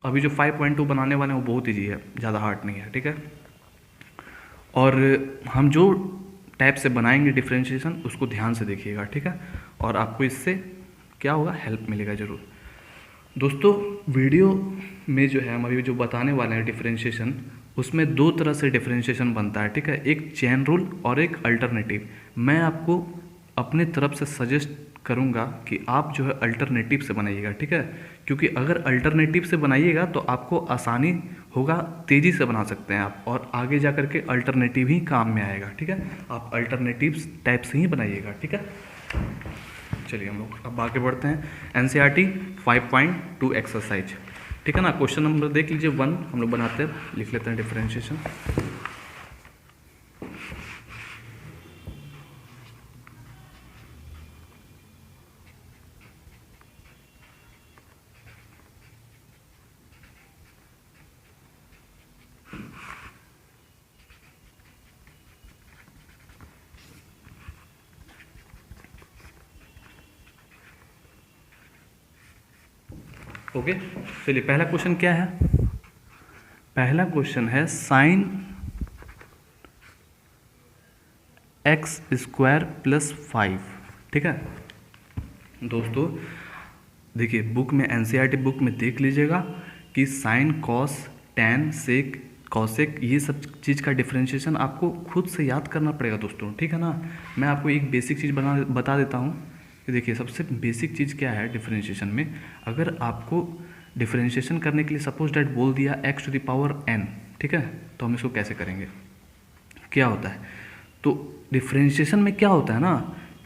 अभी जो 5.2 बनाने वाले हैं वो बहुत ईजी है, ज़्यादा हार्ड नहीं है, ठीक है। और हम जो टाइप से बनाएंगे डिफरेंशिएशन उसको ध्यान से देखिएगा, ठीक है, और आपको इससे क्या होगा, हेल्प मिलेगा ज़रूर। दोस्तों वीडियो में जो है हम अभी जो बताने वाले हैं डिफरेंशिएशन, उसमें दो तरह से डिफरेंशिएशन बनता है, ठीक है, एक चेन रूल और एक अल्टरनेटिव। मैं आपको अपने तरफ से सजेस्ट करूंगा कि आप जो है अल्टरनेटिव से बनाइएगा, ठीक है, क्योंकि अगर अल्टरनेटिव से बनाइएगा तो आपको आसानी होगा, तेज़ी से बना सकते हैं आप, और आगे जा कर के अल्टरनेटिव ही काम में आएगा, ठीक है। आप अल्टरनेटिव टाइप से ही बनाइएगा, ठीक है। चलिए हम लोग अब आगे बढ़ते हैं। एनसीईआरटी 5.2 एक्सरसाइज, ठीक है ना। क्वेश्चन नंबर देख लीजिए 1 हम लोग बनाते हैं, लिख लेते हैं डिफरेंशिएशन। ओके, चलिए पहला क्वेश्चन क्या है। पहला क्वेश्चन है साइन एक्स स्क्वायर प्लस 5, ठीक है। दोस्तों देखिए बुक में, एनसीईआरटी बुक में देख लीजिएगा कि sine cos tan sec cosec ये सब चीज़ का डिफरेंशिएशन आपको खुद से याद करना पड़ेगा दोस्तों, ठीक है ना। मैं आपको एक बेसिक चीज़ बता देता हूँ कि देखिए सबसे बेसिक चीज़ क्या है डिफरेंशिएशन में। अगर आपको डिफरेंशिएशन करने के लिए सपोज डैट बोल दिया x to the power n, ठीक है, तो हम इसको कैसे करेंगे, क्या होता है। तो डिफरेंशिएशन में क्या होता है ना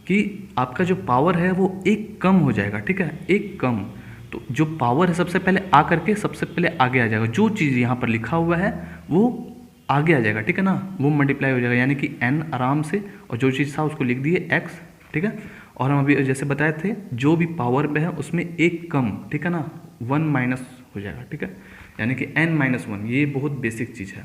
कि आपका जो पावर है वो एक कम हो जाएगा, ठीक है, एक कम। तो जो पावर है सबसे पहले आ करके सबसे पहले आगे आ जाएगा, जो चीज़ यहाँ पर लिखा हुआ है वो आगे आ जाएगा, ठीक है ना, वो मल्टीप्लाई हो जाएगा, यानी कि n आराम से, और जो चीज़ था उसको लिख दिए x, ठीक है। और हम अभी जैसे बताए थे जो भी पावर में है उसमें एक कम, ठीक है ना, 1 माइनस हो जाएगा, ठीक है, यानी कि n-1, ये बहुत बेसिक चीज़ है।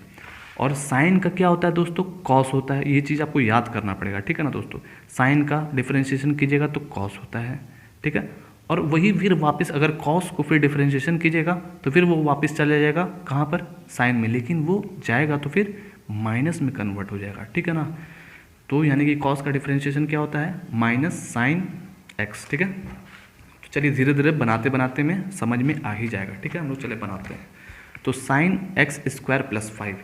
और साइन का क्या होता है दोस्तों, कॉस होता है, ये चीज़ आपको याद करना पड़ेगा, ठीक है ना दोस्तों। साइन का डिफरेंशिएशन कीजिएगा तो कॉस होता है, ठीक है, और वही फिर वापस अगर कॉस को फिर डिफरेंशिएशन कीजिएगा तो फिर वो वापस चला जाएगा कहाँ पर, साइन में, लेकिन वो जाएगा तो फिर माइनस में कन्वर्ट हो जाएगा, ठीक है ना। तो यानी कि कॉस का डिफरेंशिएशन क्या होता है, माइनस साइन एक्स, ठीक है। तो चलिए धीरे धीरे बनाते बनाते में समझ में आ ही जाएगा, ठीक है। हम लोग चले बनाते हैं। तो साइन एक्स स्क्वायर प्लस 5,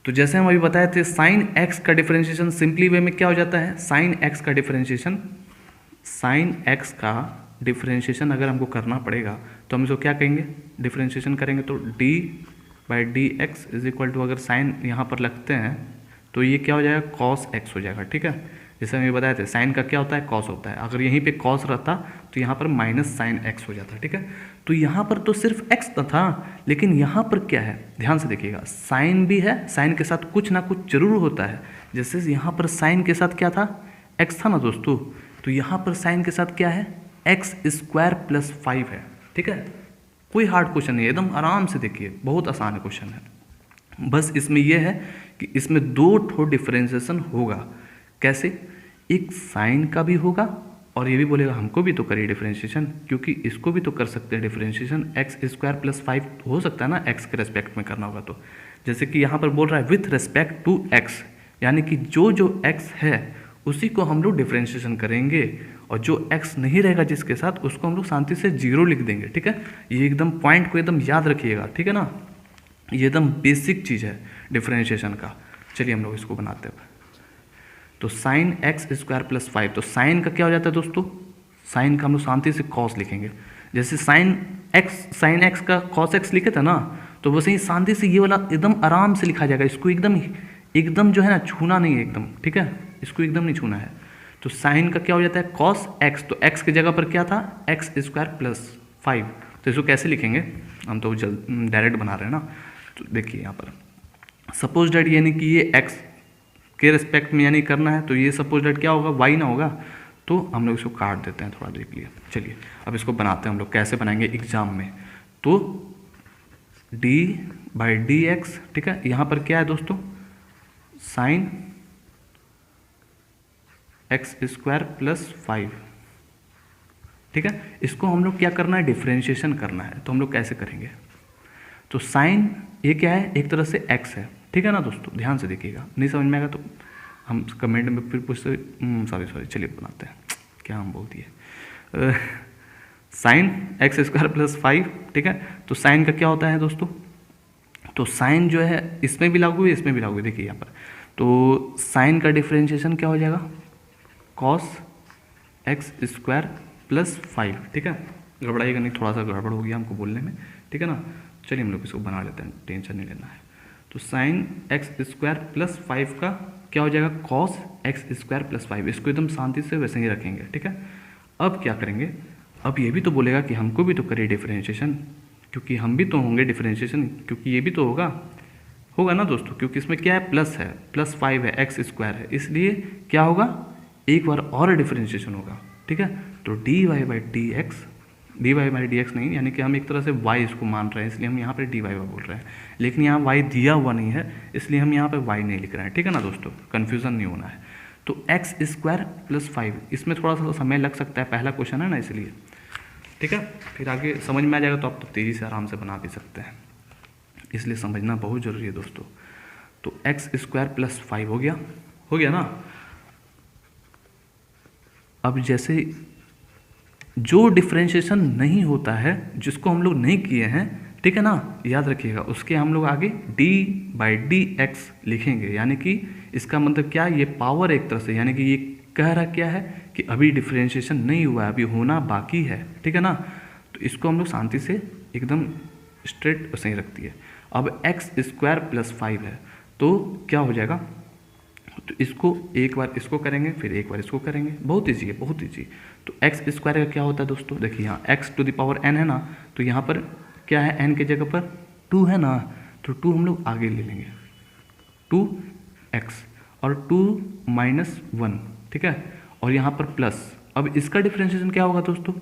तो जैसे हम अभी बताए थे साइन एक्स का डिफरेंशिएशन सिंपली वे में क्या हो जाता है, साइन एक्स का डिफरेंशिएशन, साइन एक्स का डिफरेंशिएशन अगर हमको करना पड़ेगा तो हम इसको क्या कहेंगे, डिफरेंशिएशन करेंगे तो d by d x is equal to, अगर साइन यहाँ पर लगते हैं तो ये क्या हो जाएगा, कॉस एक्स हो जाएगा, ठीक है। जैसे हम ये बताए थे साइन का क्या होता है, कॉस होता है, अगर यहीं पे कॉस रहता तो यहाँ पर माइनस साइन एक्स हो जाता, ठीक है। तो यहाँ पर तो सिर्फ एक्स था, लेकिन यहाँ पर क्या है, ध्यान से देखिएगा, साइन भी है, साइन के साथ कुछ ना कुछ जरूर होता है। जैसे यहाँ पर साइन के साथ क्या था, एक्स था ना दोस्तों, तो यहाँ पर साइन के साथ क्या है, एक्स स्क्वायर प्लस 5 है, ठीक है। कोई हार्ड क्वेश्चन नहीं है, एकदम आराम से देखिए, बहुत आसान क्वेश्चन है। बस इसमें यह है कि इसमें दो ठो डिफरेंशिएशन होगा, कैसे, एक साइन का भी होगा और ये भी बोलेगा हमको भी तो करिए डिफरेंशिएशन, क्योंकि इसको भी तो कर सकते हैं डिफरेंशिएशन, एक्स स्क्वायर प्लस 5 हो सकता है ना, एक्स के रेस्पेक्ट में करना होगा। तो जैसे कि यहाँ पर बोल रहा है विथ रेस्पेक्ट टू एक्स, यानी कि जो जो एक्स है उसी को हम लोग डिफरेंशिएशन करेंगे, और जो x नहीं रहेगा जिसके साथ उसको हम लोग शांति से 0 लिख देंगे, ठीक है। ये एकदम पॉइंट को एकदम याद रखिएगा, ठीक है ना, ये एकदम बेसिक चीज़ है डिफरेंशिएशन का। चलिए हम लोग इसको बनाते हैं। तो साइन एक्स स्क्वायर प्लस 5, तो साइन का क्या हो जाता है दोस्तों, साइन का हम लोग शांति से कॉस लिखेंगे। जैसे साइन एक्स का कॉस एक्स लिखे थे ना, तो वैसे ही शांति से ये वाला एकदम आराम से लिखा जाएगा, इसको एकदम जो है ना छूना नहीं है एकदम, ठीक है, इसको एकदम नहीं छूना है। तो साइन का क्या हो जाता है, कॉस एक्स, तो एक्स की जगह पर क्या था, एक्स स्क्वायर प्लस 5, तो इसको कैसे लिखेंगे, हम तो डायरेक्ट बना रहे हैं ना। तो देखिए यहाँ पर सपोज डेट, यानी कि ये एक्स के रिस्पेक्ट में यानी करना है, तो ये सपोज डेट क्या होगा, वाई ना होगा, तो हम लोग इसको काट देते हैं, थोड़ा देख लिए। चलिए अब इसको बनाते हैं हम लोग, कैसे बनाएंगे एग्जाम में। तो डी बाई डी एक्स, ठीक है, यहाँ पर क्या है दोस्तों, साइन एक्स स्क्वायर प्लस 5, ठीक है। इसको हम लोग क्या करना है, डिफरेंशिएशन करना है, तो हम लोग कैसे करेंगे, तो साइन ये क्या है, एक तरह से एक्स है, ठीक है ना दोस्तों, ध्यान से देखिएगा, नहीं समझ में आएगा तो हम कमेंट में फिर पूछते, सॉरी चलिए बनाते हैं, क्या हम बोल दिए, साइन एक्स स्क्वायर प्लस 5, ठीक है। तो साइन का क्या होता है दोस्तों, तो साइन जो है इसमें भी लागू है, इसमें भी लागू है, देखिए यहाँ पर, तो साइन का डिफरेंशिएशन क्या हो जाएगा, कॉस एक्स स्क्वायर प्लस 5, ठीक है। गड़बड़ाइएगा नहीं, थोड़ा सा गड़बड़ हो गया हमको बोलने में, ठीक है ना। चलिए हम लोग इसको बना लेते हैं, टेंशन नहीं लेना है। तो साइन एक्स स्क्वायर प्लस 5 का क्या हो जाएगा, कॉस एक्स स्क्वायर प्लस 5, इसको एकदम शांति से वैसे ही रखेंगे, ठीक है। अब क्या करेंगे, अब ये भी तो बोलेगा कि हमको भी तो करिए डिफरेंशिएशन, क्योंकि हम भी तो होंगे डिफरेंशिएशन, क्योंकि ये भी तो होगा ना दोस्तों, क्योंकि इसमें क्या है, प्लस है, प्लस 5 है, एक्स स्क्वायर है, इसलिए क्या होगा, एक बार और डिफरेंशिएशन होगा, ठीक है। तो d y by d x नहीं, यानी कि हम एक तरह से y इसको मान रहे हैं, इसलिए हम यहाँ पे डी वाई बोल रहे हैं, लेकिन यहाँ y दिया हुआ नहीं है, इसलिए हम यहाँ पे y नहीं लिख रहे हैं, ठीक है ना दोस्तों, कन्फ्यूज़न नहीं होना है। तो एक्स स्क्वायर प्लस 5, इसमें थोड़ा सा समय लग सकता है, पहला क्वेश्चन है ना इसलिए, ठीक है। फिर आगे समझ में आ जाएगा तो आप तो तेज़ी से आराम से बना भी सकते हैं, इसलिए समझना बहुत ज़रूरी है दोस्तों। तो एक्स स्क्वायर प्लस 5 हो गया ना। अब जैसे जो डिफरेंशिएशन नहीं होता है, जिसको हम लोग नहीं किए हैं, ठीक है ना, याद रखिएगा, उसके हम लोग आगे d बाई डी एक्स लिखेंगे, यानी कि इसका मतलब क्या, ये पावर एक तरह से, यानी कि ये कह रहा क्या है कि अभी डिफरेंशिएशन नहीं हुआ है, अभी होना बाकी है, ठीक है ना। तो इसको हम लोग शांति से एकदम स्ट्रेट सही रखती है। अब एक्स स्क्वायर प्लस 5 है, तो क्या हो जाएगा, तो इसको एक बार इसको करेंगे, फिर एक बार इसको करेंगे, बहुत ईजी है, बहुत ईजी। तो एक्स स्क्वायर का क्या होता है दोस्तों, देखिए यहाँ x to the power n है ना, तो यहाँ पर क्या है, n के जगह पर 2 है ना, तो 2 हम लोग आगे ले लेंगे, 2x और 2 माइनस 1, ठीक है, और यहाँ पर प्लस। अब इसका डिफरेंशिएशन क्या होगा दोस्तों,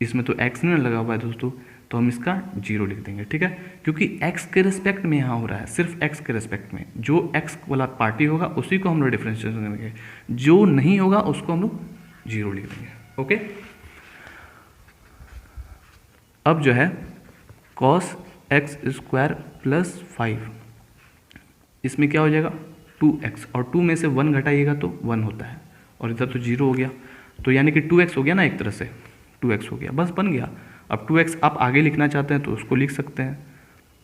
इसमें तो x नहीं लगा हुआ है दोस्तों, तो हम इसका 0 लिख देंगे, ठीक है, क्योंकि x के रिस्पेक्ट में यहाँ हो रहा है, सिर्फ x के रिस्पेक्ट में, जो x वाला पार्टी होगा उसी को हम लोग डिफरेंशिएशन करेंगे, जो नहीं होगा उसको हम लोग 0 लिख देंगे, ओके। अब जो है cos एक्स स्क्वायर प्लस 5, इसमें क्या हो जाएगा 2x, और 2 में से 1 घटाइएगा तो 1 होता है, और इधर तो 0 हो गया, तो यानी कि 2x हो गया ना, एक तरह से 2x हो गया, बस बन गया। अब 2x आप आगे लिखना चाहते हैं तो उसको लिख सकते हैं,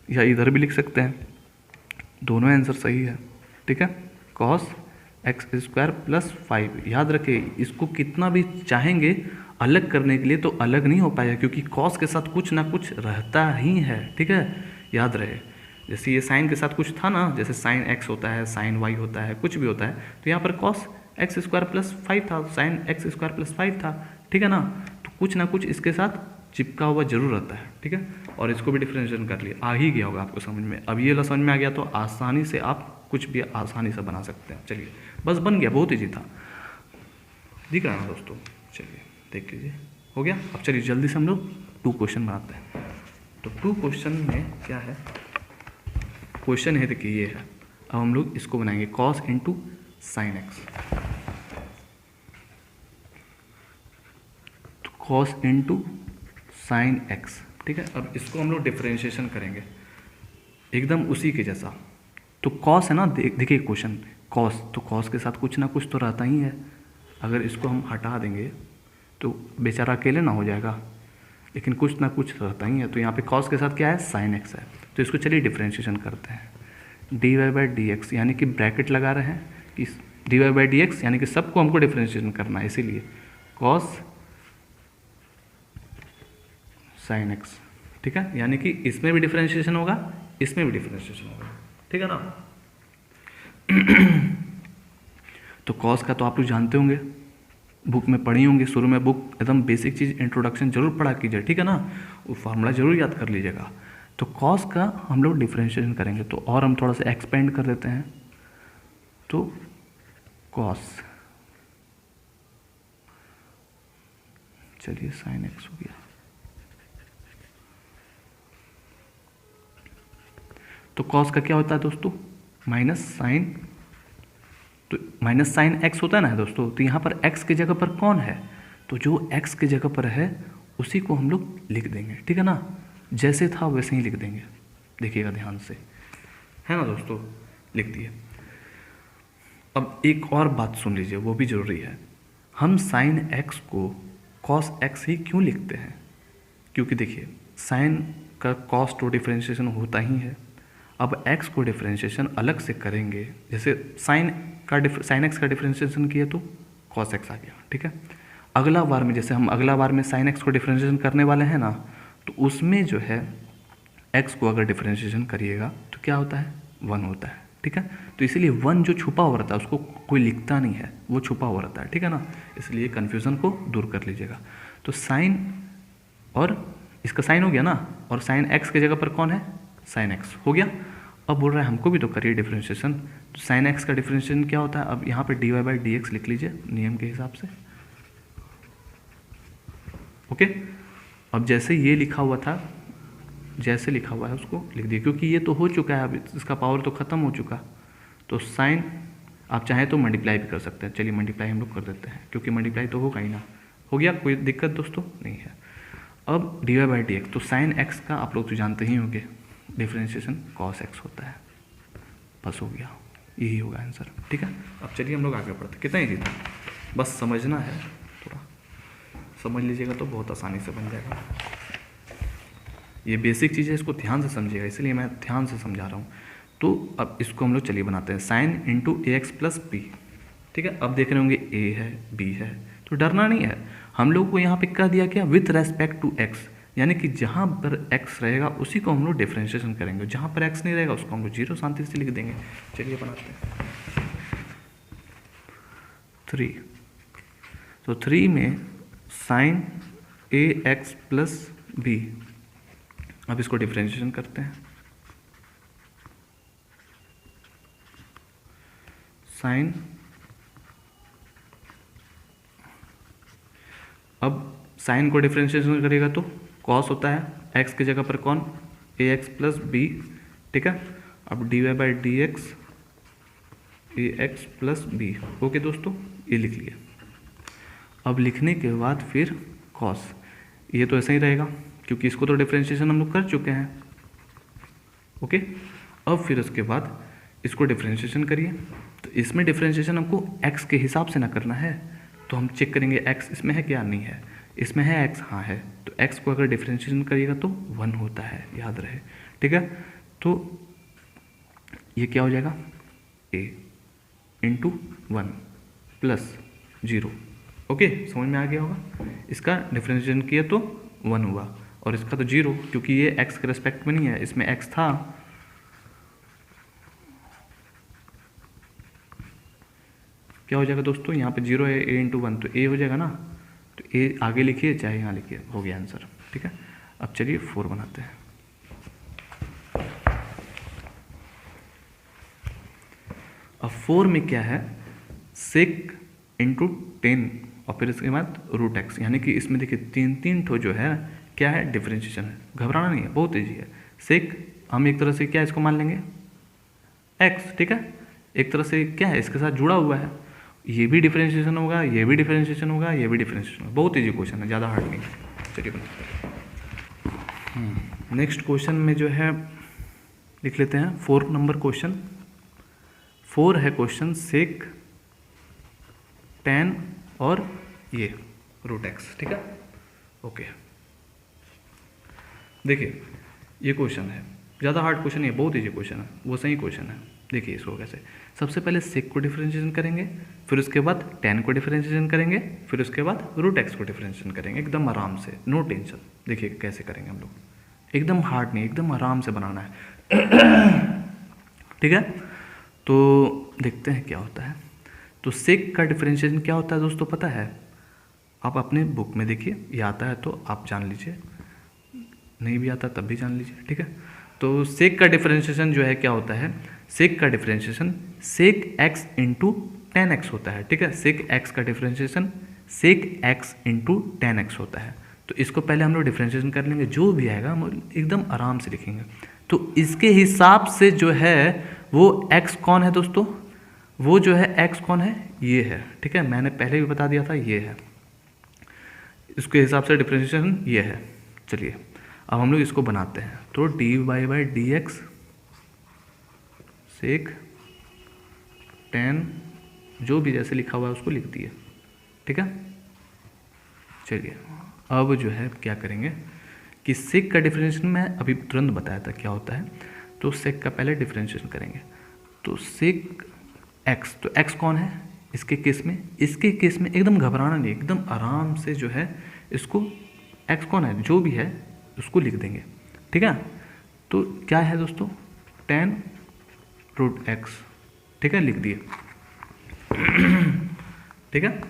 या इधर भी लिख सकते हैं, दोनों आंसर सही है, ठीक है। cos एक्स स्क्वायर प्लस 5, याद रखें, इसको कितना भी चाहेंगे अलग करने के लिए तो अलग नहीं हो पाएगा, क्योंकि cos के साथ कुछ ना कुछ रहता ही है, ठीक है, याद रहे। जैसे ये साइन के साथ कुछ था ना, जैसे साइन x होता है, साइन y होता है, कुछ भी होता है, तो यहाँ पर cos एक्स स्क्वायर प्लस 5 था, साइन एक्स स्क्वायर प्लस 5 था, ठीक है ना। तो कुछ ना कुछ इसके साथ चिपका हुआ जरूर रहता है, ठीक है। और इसको भी डिफरेंशिएशन कर लिया, आ ही गया होगा आपको समझ में। अब ये समझ में आ गया तो आसानी से आप कुछ भी आसानी से बना सकते हैं। चलिए बस बन गया, बहुत ईजी था, दिख रहा है ना दोस्तों। चलिए देख लीजिए, हो गया। अब चलिए जल्दी से हम लोग 2 क्वेश्चन बनाते हैं। तो 2 क्वेश्चन में क्या है, क्वेश्चन है देखिए ये है, अब हम लोग इसको बनाएंगे कॉस इंटू साइन एक्स, तो कॉस इंटू साइन एक्स, ठीक है। अब इसको हम लोग डिफरेंशिएशन करेंगे एकदम उसी के जैसा। तो कॉस है ना, देखिए क्वेश्चन कॉस, तो कॉस के साथ कुछ ना कुछ तो रहता ही है, अगर इसको हम हटा देंगे तो बेचारा अकेले ना हो जाएगा, लेकिन कुछ ना कुछ रहता ही है। तो यहाँ पे कॉस के साथ क्या है, साइन एक्स है, तो इसको चलिए डिफरेंशिएशन करते हैं। D y by d x, यानी कि ब्रैकेट लगा रहे हैं कि d y by d x, यानी कि सबको हमको डिफरेंशिएशन करना है, इसीलिए कॉस साइन एक्स, ठीक है। यानी कि इसमें भी डिफरेंशिएशन होगा, इसमें भी डिफरेंशिएशन होगा, ठीक है ना। तो कॉस का तो आप लोग जानते होंगे, बुक में पढ़ी होंगे, शुरू में बुक एकदम बेसिक चीज़ इंट्रोडक्शन जरूर पढ़ा कीजिए, ठीक है ना, वो फार्मूला जरूर याद कर लीजिएगा। तो कॉस का हम लोग डिफरेंशिएशन करेंगे, तो और हम थोड़ा सा एक्सपेंड कर देते हैं, तो कॉस, चलिए साइन एक्स हो गया। तो कॉस का क्या होता है दोस्तों, माइनस साइन, तो माइनस साइन एक्स होता है ना दोस्तों। तो यहाँ पर एक्स की जगह पर कौन है, तो जो एक्स की जगह पर है उसी को हम लोग लिख देंगे, ठीक है ना, जैसे था वैसे ही लिख देंगे, देखिएगा ध्यान से, है ना दोस्तों, लिख दिए। अब एक और बात सुन लीजिए, वो भी जरूरी है। हम साइन एक्स को कॉस एक्स ही क्यों लिखते हैं? क्योंकि देखिए साइन का कॉस टू डिफरेंशिएशन होता ही है। अब एक्स को डिफरेंशिएशन अलग से करेंगे, जैसे साइन एक्स का डिफरेंशिएशन किया तो कॉस एक्स आ गया, ठीक है। अगला बार में, जैसे हम अगला बार में साइन एक्स को डिफरेंशिएशन करने वाले हैं ना, तो उसमें जो है एक्स को अगर डिफरेंशिएशन करिएगा तो क्या होता है, 1 होता है, ठीक है। तो इसीलिए 1 जो छुपा हुआ रहता है उसको कोई लिखता नहीं है, वो छुपा हुआ रहता है, ठीक है ना। इसलिए कन्फ्यूज़न को दूर कर लीजिएगा। तो साइन, और इसका साइन हो गया ना, और साइन एक्स की जगह पर कौन है, साइन एक्स हो गया। अब बोल रहा है हमको भी तो करिए डिफरेंशिएशन, तो साइन एक्स का डिफरेंशिएशन क्या होता है, अब यहाँ पे dy बाई डी एक्स लिख लीजिए नियम के हिसाब से, ओके। अब जैसे ये लिखा हुआ था, जैसे लिखा हुआ है उसको लिख दिए, क्योंकि ये तो हो चुका है, अब इसका पावर तो ख़त्म हो चुका। तो साइन, आप चाहें तो मल्टीप्लाई भी कर सकते हैं, चलिए मल्टीप्लाई हम लोग कर देते हैं, क्योंकि मल्टीप्लाई तो होगा ही ना। हो गया, कोई दिक्कत दोस्तों नहीं है। अब dy बाई डी एक्स, तो साइन एक्स का आप लोग तो जानते ही होंगे डिफरेंशिएशन कॉस एक्स होता है, बस हो गया, यही होगा आंसर, ठीक है। अब चलिए हम लोग आगे बढ़ते, कितना ईजी था, बस समझना है, थोड़ा समझ लीजिएगा तो बहुत आसानी से बन जाएगा। ये बेसिक चीज़ है, इसको ध्यान से समझिएगा, इसलिए मैं ध्यान से समझा रहा हूँ। तो अब इसको हम लोग चलिए बनाते हैं, साइन इंटू ए एक्स प्लस बी, ठीक है। अब देख रहे होंगे ए है बी है, तो डरना नहीं है। हम लोग को यहाँ पे कह दिया क्या, विथ रेस्पेक्ट टू एक्स, यानी कि जहाँ पर x रहेगा उसी को हम लोग डिफरेंशिएशन करेंगे, जहाँ पर x नहीं रहेगा उसको हम लोग 0 शांति से लिख देंगे। चलिए बनाते हैं 3, तो 3 में साइन ए एक्स प्लस बी, अब इसको डिफरेंशिएशन करते हैं, साइन, अब साइन को डिफरेंशिएशन करेगा तो कॉस होता है, एक्स की जगह पर कौन, ए एक्स प्लस बी, ठीक है। अब d y by d x a x plus b, okay दोस्तों, ये लिख लिया। अब लिखने के बाद फिर कॉस, ये तो ऐसा ही रहेगा क्योंकि इसको तो डिफरेंशिएशन हम लोग कर चुके हैं, ओके। अब फिर उसके बाद इसको डिफरेंशिएशन करिए, तो इसमें डिफरेंशिएशन हमको एक्स के हिसाब से ना करना है, तो हम चेक करेंगे एक्स इसमें है क्या, नहीं है, इसमें है एक्स, हाँ है, तो एक्स को अगर डिफरेंशिएशन करिएगा तो 1 होता है, याद रहे, ठीक है। तो ये क्या हो जाएगा, a इंटू 1 प्लस 0, ओके, समझ में आ गया होगा। इसका डिफरेंशिएशन किया तो 1 हुआ, और इसका तो 0, क्योंकि ये एक्स के रेस्पेक्ट में नहीं है, इसमें एक्स था। क्या हो जाएगा दोस्तों, यहाँ पे 0 है, a इंटू 1, तो a हो जाएगा ना, तो a आगे लिखिए चाहे यहाँ लिखिए, हो गया आंसर, ठीक है। अब चलिए 4 बनाते हैं। अब 4 में क्या है, सेक इंटू 10 और फिर इसके बाद रूट एक्स, यानी कि इसमें देखिए 3 ठो जो है क्या है, डिफरेंशिएशन है, घबराना नहीं है, बहुत ईजी है। सेक हम एक तरह से क्या इसको मान लेंगे एक्स, ठीक है, एक तरह से क्या है इसके साथ जुड़ा हुआ है, ये भी डिफरेंशिएशन होगा, ये भी डिफरेंशिएशन होगा, ये भी डिफरेंशिएशन होगा, बहुत ईजी क्वेश्चन है, ज़्यादा हार्ड नहीं है। चलिए बनाते हैं। नेक्स्ट क्वेश्चन में जो है लिख लेते हैं 4 नंबर क्वेश्चन। 4 है क्वेश्चन, सेक 10 और ये रूट एक्स, ठीक है, ओके। देखिए ये क्वेश्चन है, ज़्यादा हार्ड क्वेश्चन नहीं है, बहुत ईजी क्वेश्चन है, वो सही क्वेश्चन है। देखिए इसको कैसे, सबसे पहले सेक को डिफरेंशिएशन करेंगे, फिर उसके बाद 10 को डिफरेंशिएशन करेंगे, फिर उसके बाद रूट एक्स को डिफरेंशिएशन करेंगे, एकदम आराम से, नो टेंशन। देखिए कैसे करेंगे हम लोग, एकदम हार्ड नहीं, एकदम आराम से बनाना है, ठीक है। तो देखते हैं क्या होता है। तो सेक का डिफरेंशिएशन क्या होता है दोस्तों, पता है, आप अपने बुक में देखिए, ये आता है तो आप जान लीजिए, नहीं भी आता तब भी जान लीजिए, ठीक है। तो सेक का डिफरेंशिएशन जो है क्या होता है, सेक का differentiation sec x into 10x होता है, ठीक है। सेक एक्स का differentiation sec x into 10x होता है। तो इसको पहले हम लोग डिफरेंशिएशन कर लेंगे, जो भी आएगा हम एकदम आराम से लिखेंगे। तो इसके हिसाब से जो है वो x कौन है दोस्तों, वो जो है x कौन है, ये है, ठीक है, मैंने पहले भी बता दिया था, ये है, इसके हिसाब से डिफरेंशिएशन ये है। चलिए अब हम लोग इसको बनाते हैं, तो d y by d x sec tan, जो भी जैसे लिखा हुआ है उसको लिख दिए, ठीक है। चलिए अब जो है क्या करेंगे कि सेक का डिफरेंशिएशन मैं अभी तुरंत बताया था क्या होता है, तो सेक का पहले डिफरेंशिएशन करेंगे। तो सेक एक्स, तो एक्स कौन है इसके केस में, इसके केस में एकदम घबराना नहीं, एकदम आराम से जो है इसको, एक्स कौन है जो भी है उसको लिख देंगे, ठीक है। तो क्या है दोस्तों, टेन रूट एक्स, ठीक है, लिख दिए, ठीक है,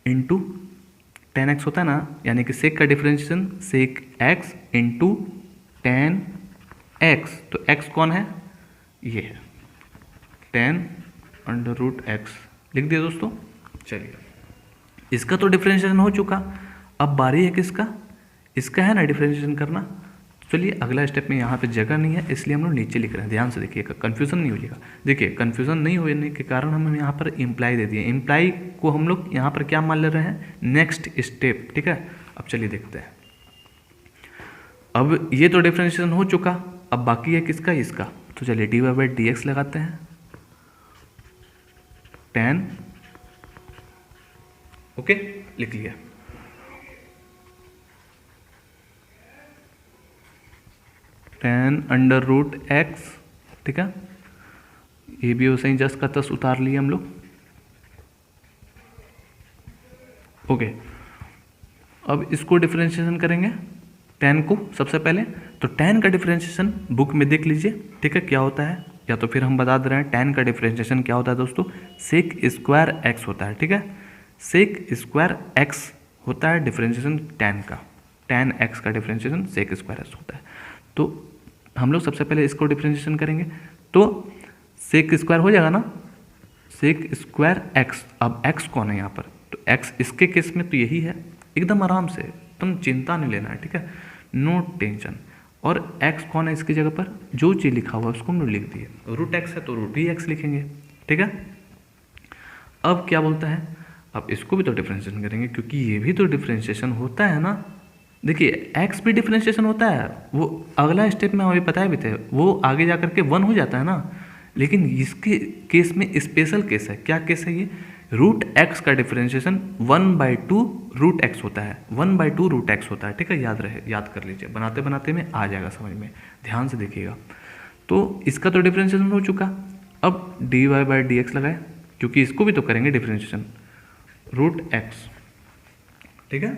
इंटू टेन एक्स होता है ना, यानी कि सेक का differentiation sec x into tan x, तो एक्स कौन है, ये है टेन अंडर रूट एक्स, लिख दिया दोस्तों। चलिए इसका तो डिफरेंशिएशन हो चुका, अब बारी है किसका, इसका है ना डिफरेंशिएशन करना। चलिए अगला स्टेप में यहाँ पे जगह नहीं है इसलिए हम लोग नीचे लिख रहे हैं, ध्यान से देखिएगा, कन्फ्यूज़न नहीं होइएगा। देखिए कन्फ्यूज़न नहीं होने के कारण हम यहाँ पर इम्प्लाई दे दिए, इम्प्लाई को हम लोग यहाँ पर क्या मान ले रहे हैं, नेक्स्ट स्टेप, ठीक है। अब चलिए देखते हैं, अब ये तो डिफरेंशिएशन हो चुका, अब बाकी है किसका, इसका, तो चलिए d y by d x लगाते हैं, टेन, ओके लिख लिया, टेन अंडर रूट एक्स, ठीक है, ये भी वैसे ही जस्ट का तस उतार लिए हम लोग, ओके। अब इसको डिफरेंशिएशन करेंगे टेन को सबसे पहले, तो टेन का डिफरेंशिएशन बुक में देख लीजिए, ठीक है, क्या होता है, या तो फिर हम बता दे रहे हैं, टेन का डिफरेंशिएशन क्या होता है दोस्तों, सेक स्क्वायर एक्स होता है, ठीक है, सेक स्क्वायर एक्स होता है डिफरेंशिएशन टेन का, टेन एक्स का डिफरेंशिएशन सेक स्क्वायर एक्स होता है। तो हम लोग सबसे पहले इसको डिफरेंशिएशन करेंगे, तो सेक स्क्वायर हो जाएगा ना, सेक स्क्वायर एक्स, अब एक्स कौन है यहाँ पर, तो एक्स इसके केस में तो यही है, एकदम आराम से, तुम चिंता नहीं लेना है, ठीक है, नो टेंशन। और एक्स कौन है इसकी जगह पर, जो चीज़ लिखा हुआ है उसको हम लोग लिख दिए, रूट एक्स है तो रूट ही एक्स लिखेंगे, ठीक है। अब क्या बोलता है, अब इसको भी तो डिफरेंशिएशन करेंगे क्योंकि ये भी तो डिफरेंशिएशन होता है ना, देखिए एक्स भी डिफरेंशिएशन होता है, वो अगला स्टेप में हमें बताए भी थे, वो आगे जा करके वन हो जाता है ना, लेकिन इसके केस में स्पेशल केस है, क्या केस है ये, रूट एक्स का डिफरेंशिएशन 1/2 रूट एक्स होता है, 1/2 रूट एक्स होता है, ठीक है, याद रहे, याद कर लीजिए, बनाते बनाते में आ जाएगा समझ में, ध्यान से देखिएगा। तो इसका तो डिफरेंशिएशन हो चुका, अब d y by d x लगाए, क्योंकि इसको भी तो करेंगे डिफरेंशिएशन, रूट एक्स, ठीक है।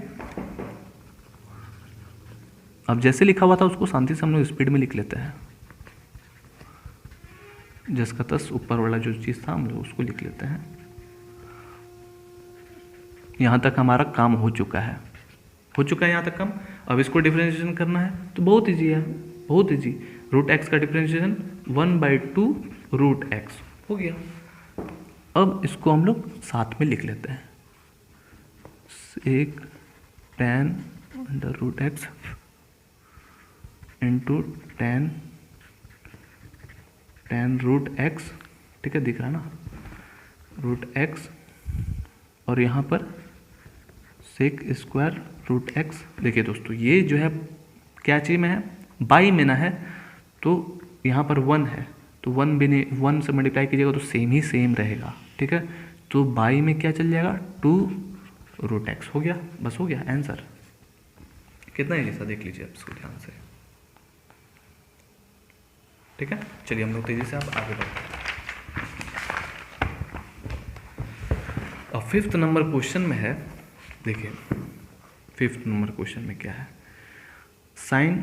अब जैसे लिखा हुआ था उसको शांति से हम लोग स्पीड में लिख लेते हैं, जिसका तस ऊपर वाला जो चीज़ था हम लोग उसको लिख लेते हैं। यहाँ तक हमारा काम हो चुका है, हो चुका है यहाँ तक काम। अब इसको डिफरेंशिएशन करना है तो बहुत ईजी है, बहुत ईजी, रूट एक्स का डिफरेंशिएशन 1/2 रूट एक्स हो गया। अब इसको हम लोग साथ में लिख लेते हैं, एक tan under root x into tan root x, ठीक है, दिख रहा है ना, रूट एक्स, और यहाँ पर सेक स्क्वायर रूट एक्स। देखिए दोस्तों ये जो है क्या चीज़ में है, बाई में ना है, तो यहाँ पर 1 है, तो 1 भी नहीं, 1 से मल्टीप्लाई कीजिएगा तो सेम ही सेम रहेगा, ठीक है, तो बाई में क्या चल जाएगा, 2 रूट एक्स हो गया, बस हो गया आंसर। कितना ही ऐसा देख लीजिए आप इसको ध्यान से, ठीक है। चलिए हम लोग तेजी से आप आगे बढ़ते हैं। अब 5th नंबर क्वेश्चन में है, देखिए 5th नंबर क्वेश्चन में क्या है, sine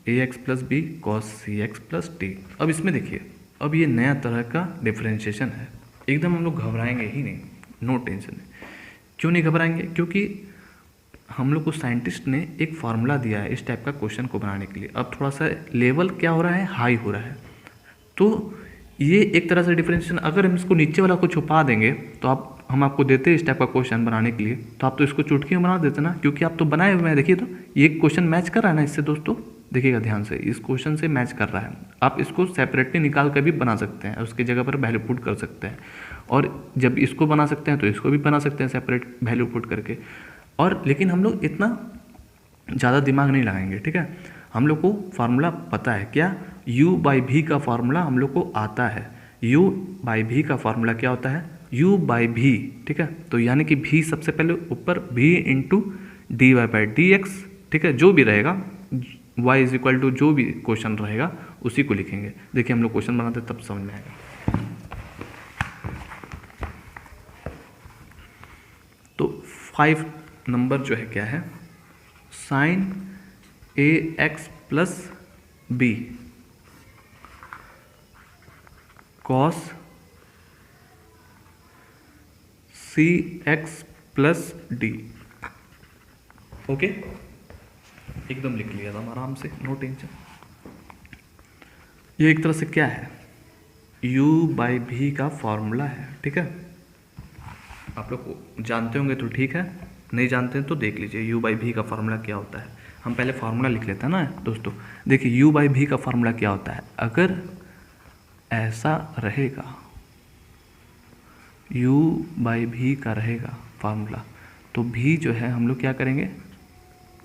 ax plus B cos cx plus d. अब इसमें देखिए, अब ये नया तरह का डिफरेंशिएशन है, एकदम हम लोग घबराएंगे ही नहीं, नो टेंशन। क्यों नहीं घबराएंगे, क्योंकि हम लोग को साइंटिस्ट ने एक फार्मूला दिया है इस टाइप का क्वेश्चन को बनाने के लिए। अब थोड़ा सा लेवल क्या हो रहा है, हाई हो रहा है, तो ये एक तरह से डिफरेंशिएशन, अगर हम इसको नीचे वाला को छुपा देंगे तो हम आपको देते इस टाइप का क्वेश्चन बनाने के लिए, तो आप तो इसको चुटकी में बना देते ना, क्योंकि आप तो बनाए हुए हैं। देखिए तो ये क्वेश्चन मैच कर रहा है ना इससे, दोस्तों देखिएगा ध्यान से, इस क्वेश्चन से मैच कर रहा है। आप इसको सेपरेटली निकाल कर भी बना सकते हैं, उसकी जगह पर वैल्यू पुट कर सकते हैं, और जब इसको बना सकते हैं तो इसको भी बना सकते हैं सेपरेट वैल्यू पुट करके। और लेकिन हम लोग इतना ज़्यादा दिमाग नहीं लगाएंगे, ठीक है। हम लोग को फार्मूला पता है क्या, u बाई भी का फार्मूला हम लोग को आता है। u बाई भी का फार्मूला क्या होता है, u बाई भी, ठीक है। तो यानी कि भी सबसे पहले ऊपर v into d y by d x, ठीक है। जो भी रहेगा y इज इक्वल टू जो भी क्वेश्चन रहेगा उसी को लिखेंगे। देखिए हम लोग क्वेश्चन बनाते तब समझ में आएगा। तो 5 नंबर जो है क्या है, साइन ए x plus B cos C x plus D. Okay, एकदम लिख लिया था आराम से, नो टेंशन। ये एक तरह से क्या है, u बाई भी का फॉर्मूला है, ठीक है। आप लोग जानते होंगे तो ठीक है, नहीं जानते हैं तो देख लीजिए u बाई भी का फार्मूला क्या होता है। हम पहले फार्मूला लिख लेते हैं ना दोस्तों। देखिए u बाई भी का फार्मूला क्या होता है, अगर ऐसा रहेगा, u बाई भी का रहेगा फार्मूला, तो भी जो है हम लोग क्या करेंगे,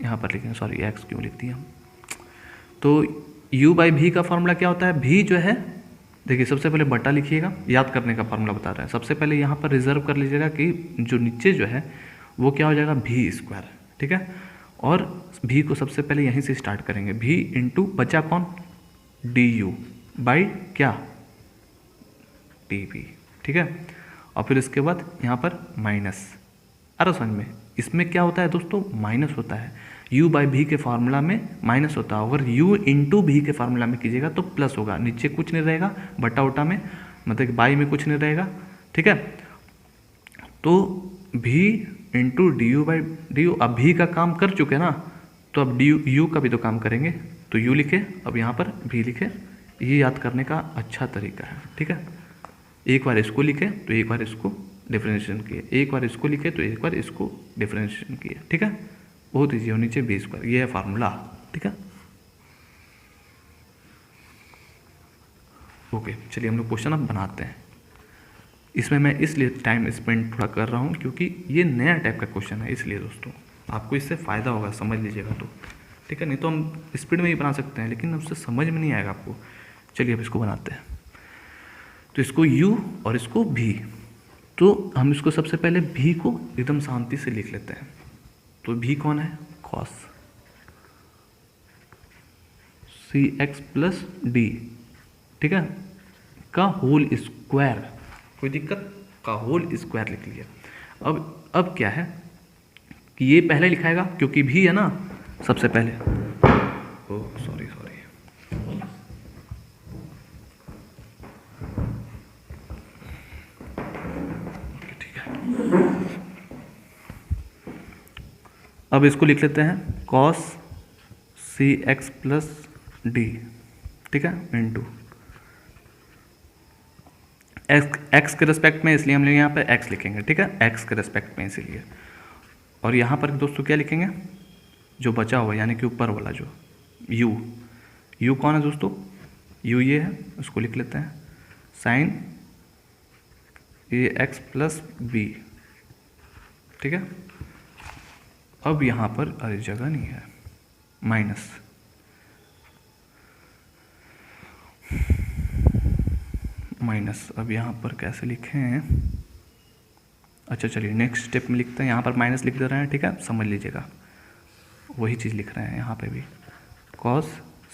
यहाँ पर लिखेंगे, सॉरी x क्यों लिख दिया हम। तो u बाई भी का फार्मूला क्या होता है, भी जो है, देखिए सबसे पहले बटा लिखिएगा, याद करने का फार्मूला बता रहा है। सबसे पहले यहाँ पर रिजर्व कर लीजिएगा कि जो नीचे जो है वो क्या हो जाएगा, भी स्क्वायर, ठीक है। और भी को सबसे पहले यहीं से स्टार्ट करेंगे, भी इंटू बचा कौन, डी यू बाई क्या, डी वी, ठीक है। और फिर इसके बाद यहाँ पर माइनस, अरे समझ में, इसमें क्या होता है दोस्तों, माइनस होता है। u बाई भी के फार्मूला में माइनस होता है, अगर u इंटू भी के फार्मूला में कीजिएगा तो प्लस होगा, नीचे कुछ नहीं रहेगा, बटा उटा में मतलब बाई में कुछ नहीं रहेगा, ठीक है। तो भी into D you by D you, अब भी का काम कर चुके ना, तो अब डी यू का भी तो काम करेंगे, तो u लिखे, अब यहाँ पर भी लिखे। ये याद करने का अच्छा तरीका है, ठीक है। एक बार इसको लिखे तो एक बार इसको डिफरेंशिएशन किए, एक बार इसको लिखे तो एक बार इसको डिफरेंशिएशन किए, ठीक है। बहुत ईजी हो, नीचे बी स्क्वायर, ये है फार्मूला, ठीक है। ओके, चलिए हम लोग क्वेश्चन अब बनाते हैं। इसमें मैं इसलिए टाइम स्पेंड थोड़ा कर रहा हूँ क्योंकि ये नया टाइप का क्वेश्चन है, इसलिए दोस्तों आपको इससे फ़ायदा होगा, समझ लीजिएगा तो, ठीक है। नहीं तो हम स्पीड में ही बना सकते हैं, लेकिन उससे समझ में नहीं आएगा आपको। चलिए अब इसको बनाते हैं। तो इसको u और इसको v, तो हम इसको सबसे पहले v को एकदम शांति से लिख लेते हैं। तो v कौन है, cos सी एक्स प्लस डी, ठीक है, का होल स्क्वायर, कोई दिक्कत, का होल स्क्वायर लिख लिया। अब क्या है कि ये पहले लिखाएगा क्योंकि भी है ना सबसे पहले, ओह सॉरी ठीक है। अब इसको लिख लेते हैं cos सी एक्स प्लस डी, ठीक है, इंटू एक्स के रिस्पेक्ट में, इसलिए हम लोग यहाँ पे x लिखेंगे, ठीक है, x के रिस्पेक्ट में इसीलिए। और यहाँ पर दोस्तों क्या लिखेंगे, जो बचा हुआ यानी कि ऊपर वाला जो u कौन है दोस्तों, u ये है, उसको लिख लेते हैं साइन ए एक्स प्लस बी, ठीक है। अब यहाँ पर अरे जगह नहीं है, माइनस, अब यहाँ पर कैसे लिखें, अच्छा चलिए नेक्स्ट स्टेप में लिखते हैं, यहाँ पर माइनस लिख दे रहे हैं, ठीक है, समझ लीजिएगा, वही चीज़ लिख रहे हैं यहाँ पे भी, cos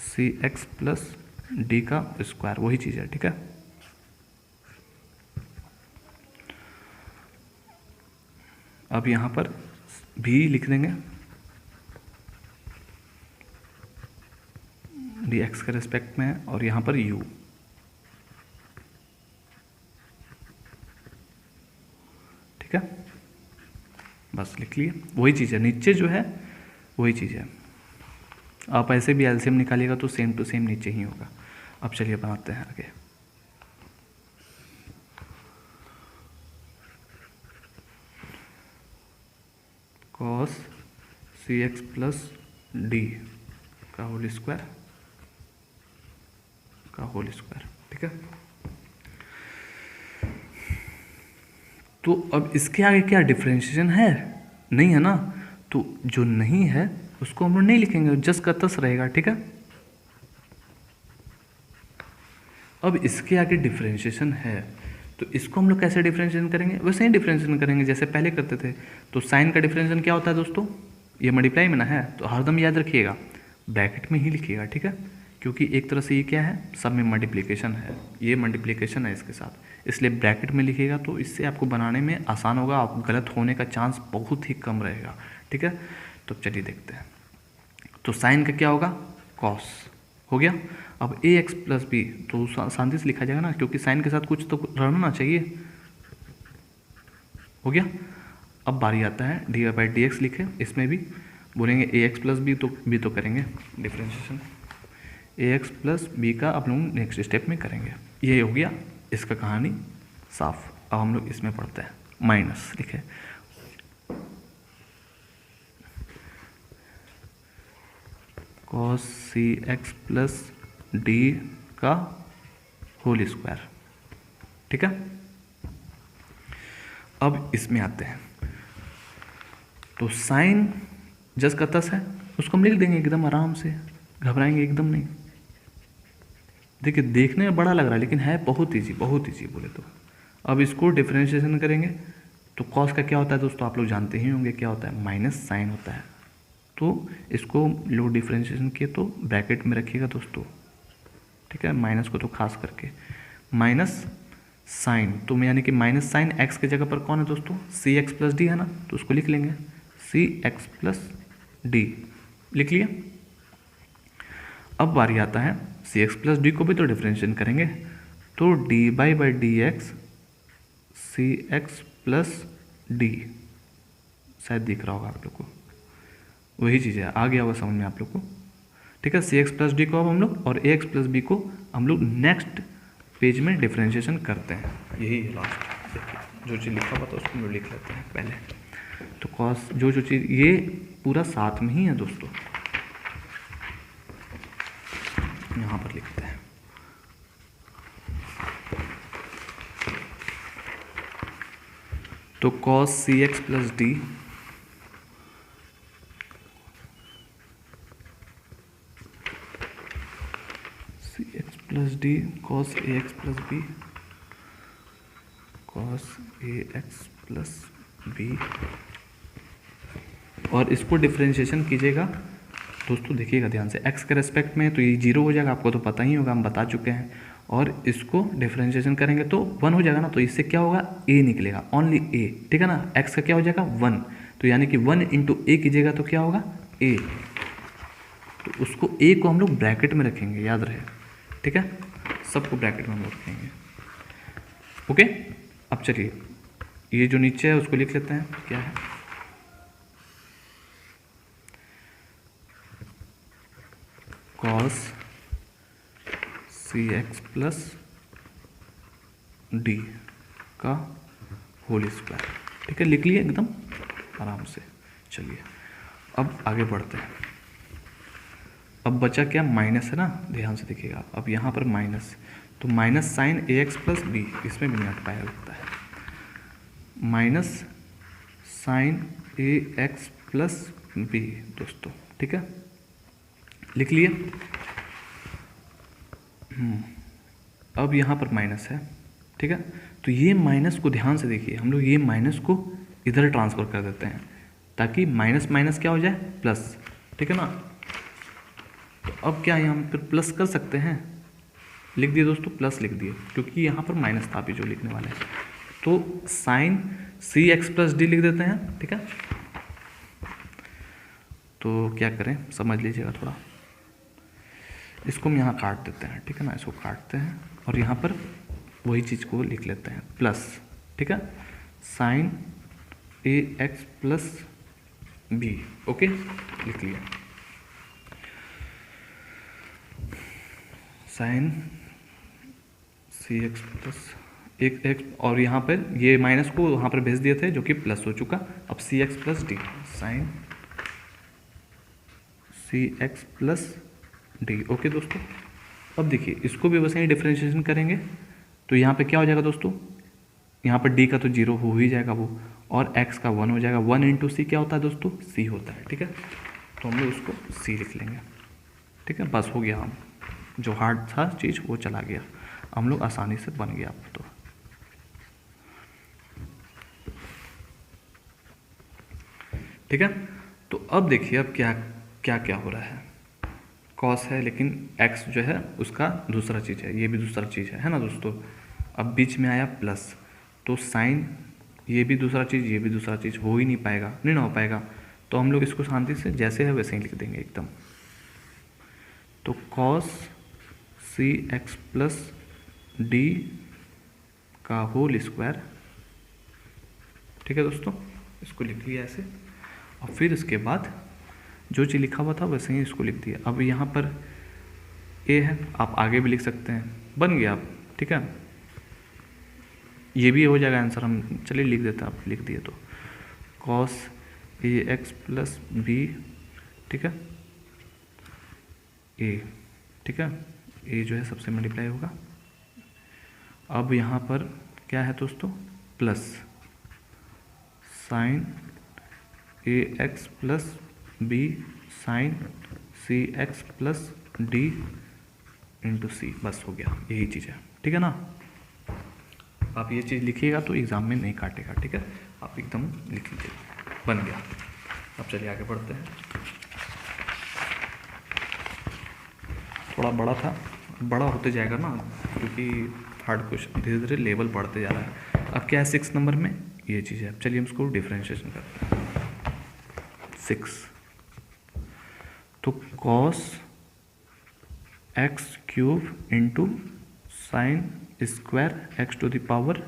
सी एक्स प्लस डी का स्क्वायर, वही चीज़ है, ठीक है। अब यहाँ पर भी लिख देंगे डी एक्स के रिस्पेक्ट में, और यहाँ पर u, ठीक है, बस लिख लिए, वही चीज़ है, नीचे जो है वही चीज़ है। आप ऐसे भी एलसीएम निकालिएगा तो सेम टू सेम नीचे ही होगा। अब चलिए बनाते हैं आगे। cos सी एक्स प्लस डी का होल स्क्वायर, ठीक है। तो अब इसके आगे क्या डिफरेंशिएशन है, नहीं है ना, तो जो नहीं है उसको हम लोग नहीं लिखेंगे, जस्ट का तस रहेगा, ठीक है। अब इसके आगे डिफ्रेंशिएशन है, तो इसको हम लोग कैसे डिफ्रेंशिएशन करेंगे, वैसे ही डिफ्रेंशिएशन करेंगे जैसे पहले करते थे। तो साइन का डिफ्रेंशिएशन क्या होता है दोस्तों, ये मल्टीप्लाई में ना है, तो हरदम याद रखिएगा ब्रैकेट में ही लिखिएगा, ठीक है, क्योंकि एक तरह से ये क्या है, सब में मल्टीप्लिकेशन है, ये मल्टीप्लिकेशन है इसके साथ, इसलिए ब्रैकेट में लिखिएगा, तो इससे आपको बनाने में आसान होगा, आप गलत होने का चांस बहुत ही कम रहेगा, ठीक है। तो चलिए देखते हैं। तो साइन का क्या होगा, कॉस हो गया। अब ए एक्स प्लस बी तो शांति से लिखा जाएगा ना, क्योंकि साइन के साथ कुछ तो रहना चाहिए, हो गया। अब बारी आता है d y by d x लिखे, इसमें भी बोलेंगे ए एक्स प्लस बी तो करेंगे डिफ्रेंशिएशन, ए एक्स प्लस बी का अब लोग नेक्स्ट स्टेप में करेंगे। ये हो गया इसका कहानी साफ। अब हम लोग इसमें पढ़ते हैं, माइनस लिखे cos C x plus D का होल स्क्वायर, ठीक है। अब इसमें आते हैं, तो साइन जस का तस है, उसको हम लिख देंगे एकदम आराम से, घबराएंगे एकदम नहीं। देखिए देखने में बड़ा लग रहा है लेकिन है बहुत ईजी बोले तो। अब इसको डिफरेंशिएशन करेंगे, तो कॉस का क्या होता है दोस्तों, आप लोग जानते ही होंगे क्या होता है, माइनस साइन होता है। तो इसको लोग डिफरेंशिएशन किए तो ब्रैकेट में रखिएगा दोस्तों, ठीक है, माइनस को तो खास करके, माइनस साइन, तो यानी कि माइनस साइन एक्स के जगह पर कौन है दोस्तों, सी एक्स प्लस डी है ना, तो उसको लिख लेंगे सी एक्स प्लस डी, लिख लिया। अब बारी आता है सी एक्स प्लस डी को भी तो डिफरेंशिएशन करेंगे, तो d by d x c x plus d, शायद दिख रहा होगा आप लोग को, वही चीज़ है, आ गया होगा समझ में आप लोग को, ठीक है। सी एक्स प्लस डी को अब हम लोग और ए एक्स प्लस बी को हम लोग नेक्स्ट पेज में डिफरेंशिएशन करते हैं, यही है लास्ट। देखिए जो चीज़ लिखा हुआ था उसको हम लोग लिख लेते हैं पहले, तो कॉस जो चीज़ ये पूरा साथ में ही है दोस्तों, यहाँ पर लिखते हैं। तो cos C x plus D plus D cos A x plus B, cos A x plus B, और इसको डिफरेंशिएशन कीजिएगा दोस्तों, देखिएगा ध्यान से, एक्स के रेस्पेक्ट में तो ये जीरो हो जाएगा, आपको तो पता ही होगा, हम बता चुके हैं। और इसको डिफरेंशिएशन करेंगे तो 1 हो जाएगा ना, तो इससे क्या होगा, ए निकलेगा, ओनली ए, ठीक है ना। एक्स का क्या हो जाएगा 1, तो यानी कि 1 इंटू ए कीजिएगा तो क्या होगा ए, तो उसको ए को हम लोग ब्रैकेट में रखेंगे, याद रहे, ठीक है, सबको ब्रैकेट में हम लोग रखेंगे, ओके। अब चलिए ये जो नीचे है उसको लिख लेते हैं, क्या है, cos C x plus D का होल स्क्वायर, ठीक है, लिख लिए एकदम आराम से। चलिए अब आगे बढ़ते हैं। अब बचा क्या, माइनस है ना, ध्यान से देखिएगा, अब यहाँ पर माइनस, तो माइनस साइन ए एक्स प्लस बी, इसमें भी नट पाया लगता है, माइनस साइन ए एक्स प्लस बी दोस्तों, ठीक है, लिख लिए। अब यहाँ पर माइनस है, ठीक है, तो ये माइनस को ध्यान से देखिए, हम लोग ये माइनस को इधर ट्रांसफर कर देते हैं ताकि माइनस माइनस क्या हो जाए, प्लस, ठीक है ना। तो अब क्या यहाँ पर प्लस कर सकते हैं, लिख दिए दोस्तों, प्लस लिख दिए, क्योंकि यहाँ पर माइनस था अभी जो लिखने वाले हैं, तो साइन सी एक्स प्लस डी लिख देते हैं, ठीक है। तो क्या करें समझ लीजिएगा थोड़ा, इसको हम यहाँ काट देते हैं, ठीक है ना, इसको काटते हैं और यहाँ पर वही चीज़ को लिख लेते हैं प्लस, ठीक है, साइन ए एक्स प्लस बी, ओके, लिख लिया, साइन सी एक्स प्लस एक एक्स, और यहाँ पर ये माइनस को वहाँ पर भेज दिए थे जो कि प्लस हो चुका, अब सी एक्स प्लस डी, साइन सी एक्स प्लस डी, ओके दोस्तों। अब देखिए इसको भी वैसे ही डिफरेंशिएशन करेंगे, तो यहाँ पे क्या हो जाएगा दोस्तों, यहाँ पर डी का तो जीरो हो ही जाएगा वो, और x का 1 हो जाएगा। 1 इंटू सी क्या होता है दोस्तों? c होता है, ठीक है। तो हम लोग उसको c लिख लेंगे, ठीक है। बस हो गया, हम जो हार्ड था चीज़ वो चला गया, हम लोग आसानी से बन गया अब तो। ठीक है, तो अब देखिए अब क्या क्या क्या हो रहा है। कॉस है लेकिन x जो है उसका दूसरा चीज़ है, ये भी दूसरा चीज़ है ना दोस्तों। अब बीच में आया प्लस, तो साइन ये भी दूसरा चीज़, ये भी दूसरा चीज़, हो ही नहीं पाएगा, नहीं ना हो पाएगा। तो हम लोग इसको शांति से जैसे है वैसे ही लिख देंगे एकदम। तो cos C x plus D का होल स्क्वायर, ठीक है दोस्तों, इसको लिख लिया ऐसे। और फिर इसके बाद जो चीज़ लिखा हुआ था वैसे ही इसको लिख दिया। अब यहाँ पर ए है, आप आगे भी लिख सकते हैं, बन गया आप, ठीक है। ये भी हो जाएगा आंसर, हम चलिए लिख देते हैं, आप लिख दिए तो cos A x plus B, ठीक है, ए, ठीक है, ए जो है सबसे मल्टीप्लाई होगा। अब यहाँ पर क्या है दोस्तों? प्लस साइन ए एक्स प्लस बी साइन सी एक्स प्लस डी इंटू सी, बस हो गया, यही चीज़ है, ठीक है ना। आप ये चीज़ लिखिएगा तो एग्ज़ाम में नहीं काटेगा, ठीक है, आप एकदम लिख लीजिएगा, बन गया। अब चलिए आगे बढ़ते हैं। थोड़ा बड़ा था, बड़ा होते जाएगा ना, क्योंकि हार्ड क्वेश्चन धीरे धीरे लेवल बढ़ते जा रहा है। अब क्या है 6 नंबर में ये चीज़ है। चलिए हम इसको डिफ्रेंशिएशन करते हैं। 6 तो cos x cube into sine square x to the power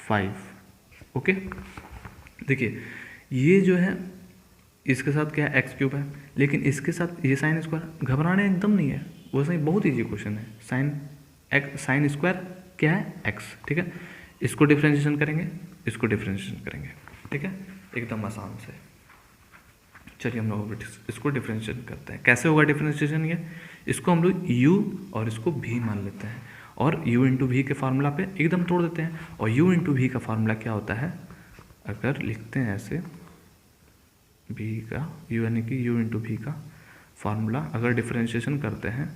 5। Okay, देखिए ये जो है इसके साथ क्या है एक्स क्यूब है, लेकिन इसके साथ ये साइन स्क्वायर, घबराने एकदम नहीं है, वैसे ही बहुत ईजी क्वेश्चन है। साइन स्क्वायर क्या है? एक्स, ठीक है। इसको डिफ्रेंशिएशन करेंगे, इसको डिफ्रेंशिएशन करेंगे, ठीक है, एकदम आसान से। चलिए हम लोग इसको डिफ्रेंशिएशन करते हैं। कैसे होगा डिफ्रेंशिएशन? ये इसको हम लोग u और इसको v मान लेते हैं, और u इंटू वी के फार्मूला पे एकदम तोड़ देते हैं। और u इंटू वी का फार्मूला क्या होता है? अगर लिखते हैं ऐसे v का u यानी कि u इंटू वी का फार्मूला अगर डिफ्रेंशिएशन करते हैं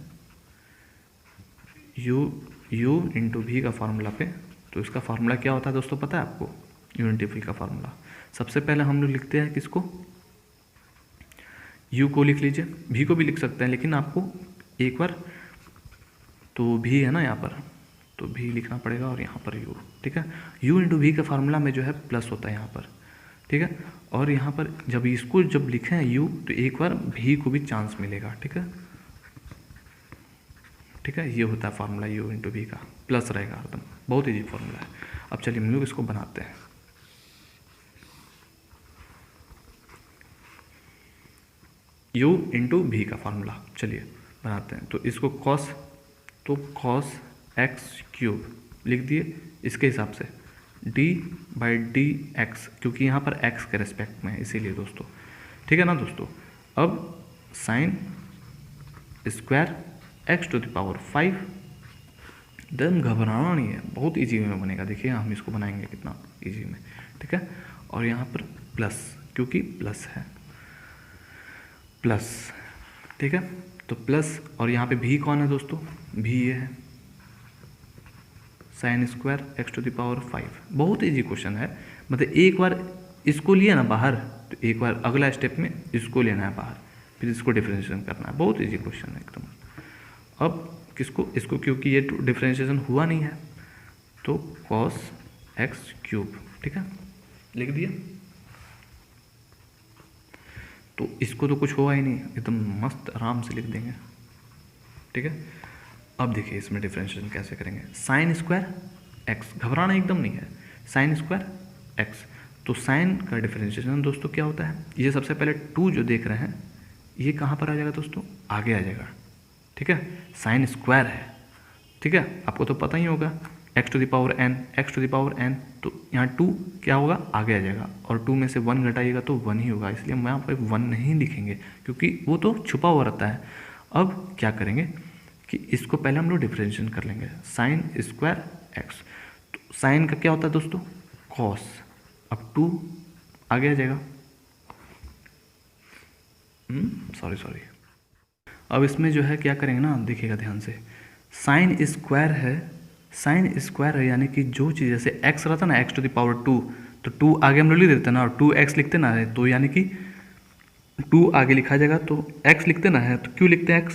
u इंटू वी का फार्मूला पे, तो इसका फार्मूला क्या होता है दोस्तों, पता है आपको? u इंटू वी का फार्मूला सबसे पहले हम लोग लिखते हैं किसको? u को लिख लीजिए, v को भी लिख सकते हैं, लेकिन आपको एक बार तो v है ना यहाँ पर, तो v लिखना पड़ेगा और यहाँ पर u, ठीक है। u इंटू वी का फार्मूला में जो है प्लस होता है यहाँ पर, ठीक है। और यहाँ पर जब इसको जब लिखें u, तो एक बार v को भी चांस मिलेगा, ठीक है, ठीक है। ये होता है फार्मूला u इंटू वी का, प्लस रहेगा एकदम, बहुत ईजी फार्मूला है। अब चलिए हम लोग इसको बनाते हैं। u इंटू वी का फार्मूला चलिए बनाते हैं। तो इसको कॉस एक्स क्यूब लिख दिए इसके हिसाब से, d बाई डी एक्स, क्योंकि यहाँ पर x के रेस्पेक्ट में है इसीलिए दोस्तों, ठीक है ना दोस्तों। अब sine square x to the power 5, then घबराना नहीं है, बहुत इजी में बनेगा। देखिए हम इसको बनाएंगे कितना इजी में, ठीक है। और यहाँ पर प्लस, क्योंकि प्लस है, प्लस, ठीक है। तो प्लस, और यहाँ पे भी कौन है दोस्तों? भी ये है, sine square x to the power 5। बहुत इजी क्वेश्चन है, मतलब एक बार इसको लिया ना बाहर, तो एक बार अगला स्टेप में इसको लेना है बाहर, फिर इसको डिफरेंशिएशन करना है। बहुत इजी क्वेश्चन है एकदम। अब किसको? इसको, क्योंकि ये डिफरेंशिएशन हुआ नहीं है, तो कॉस एक्स क्यूब, ठीक है, लिख दिया। तो इसको तो कुछ होगा ही नहीं, एकदम मस्त आराम से लिख देंगे, ठीक है। अब देखिए इसमें डिफरेंशिएशन कैसे करेंगे। साइन स्क्वायर एक्स, घबराना एकदम नहीं है, साइन स्क्वायर एक्स, तो साइन का डिफरेंशिएशन दोस्तों क्या होता है? ये सबसे पहले 2 जो देख रहे हैं ये कहाँ पर आ जाएगा दोस्तों? आगे आ जाएगा, ठीक है। साइन स्क्वायर है, ठीक है, आपको तो पता ही होगा, x to the power n, तो यहाँ 2 क्या होगा? आगे आ जाएगा, और 2 में से 1 घटाइएगा तो 1 ही होगा, इसलिए हम यहाँ पर 1 नहीं लिखेंगे, क्योंकि वो तो छुपा हुआ रहता है। अब क्या करेंगे कि इसको पहले हम लोग डिफरेंशिएशन कर लेंगे, साइन स्क्वायर एक्स, तो साइन का क्या होता है दोस्तों? कॉस। अब 2 आगे आ जाएगा। सॉरी। अब इसमें जो है क्या करेंगे ना, देखिएगा ध्यान से, साइन स्क्वायर है, साइन स्क्वायर है यानी कि जो चीज़ जैसे एक्स रहता ना, एक्स टू द पावर 2, तो 2 आगे हम लोग लिख देते हैं ना, और 2x लिखते ना है, तो यानी कि 2 आगे लिखा जाएगा तो x लिखते ना है, तो क्यों लिखते हैं x,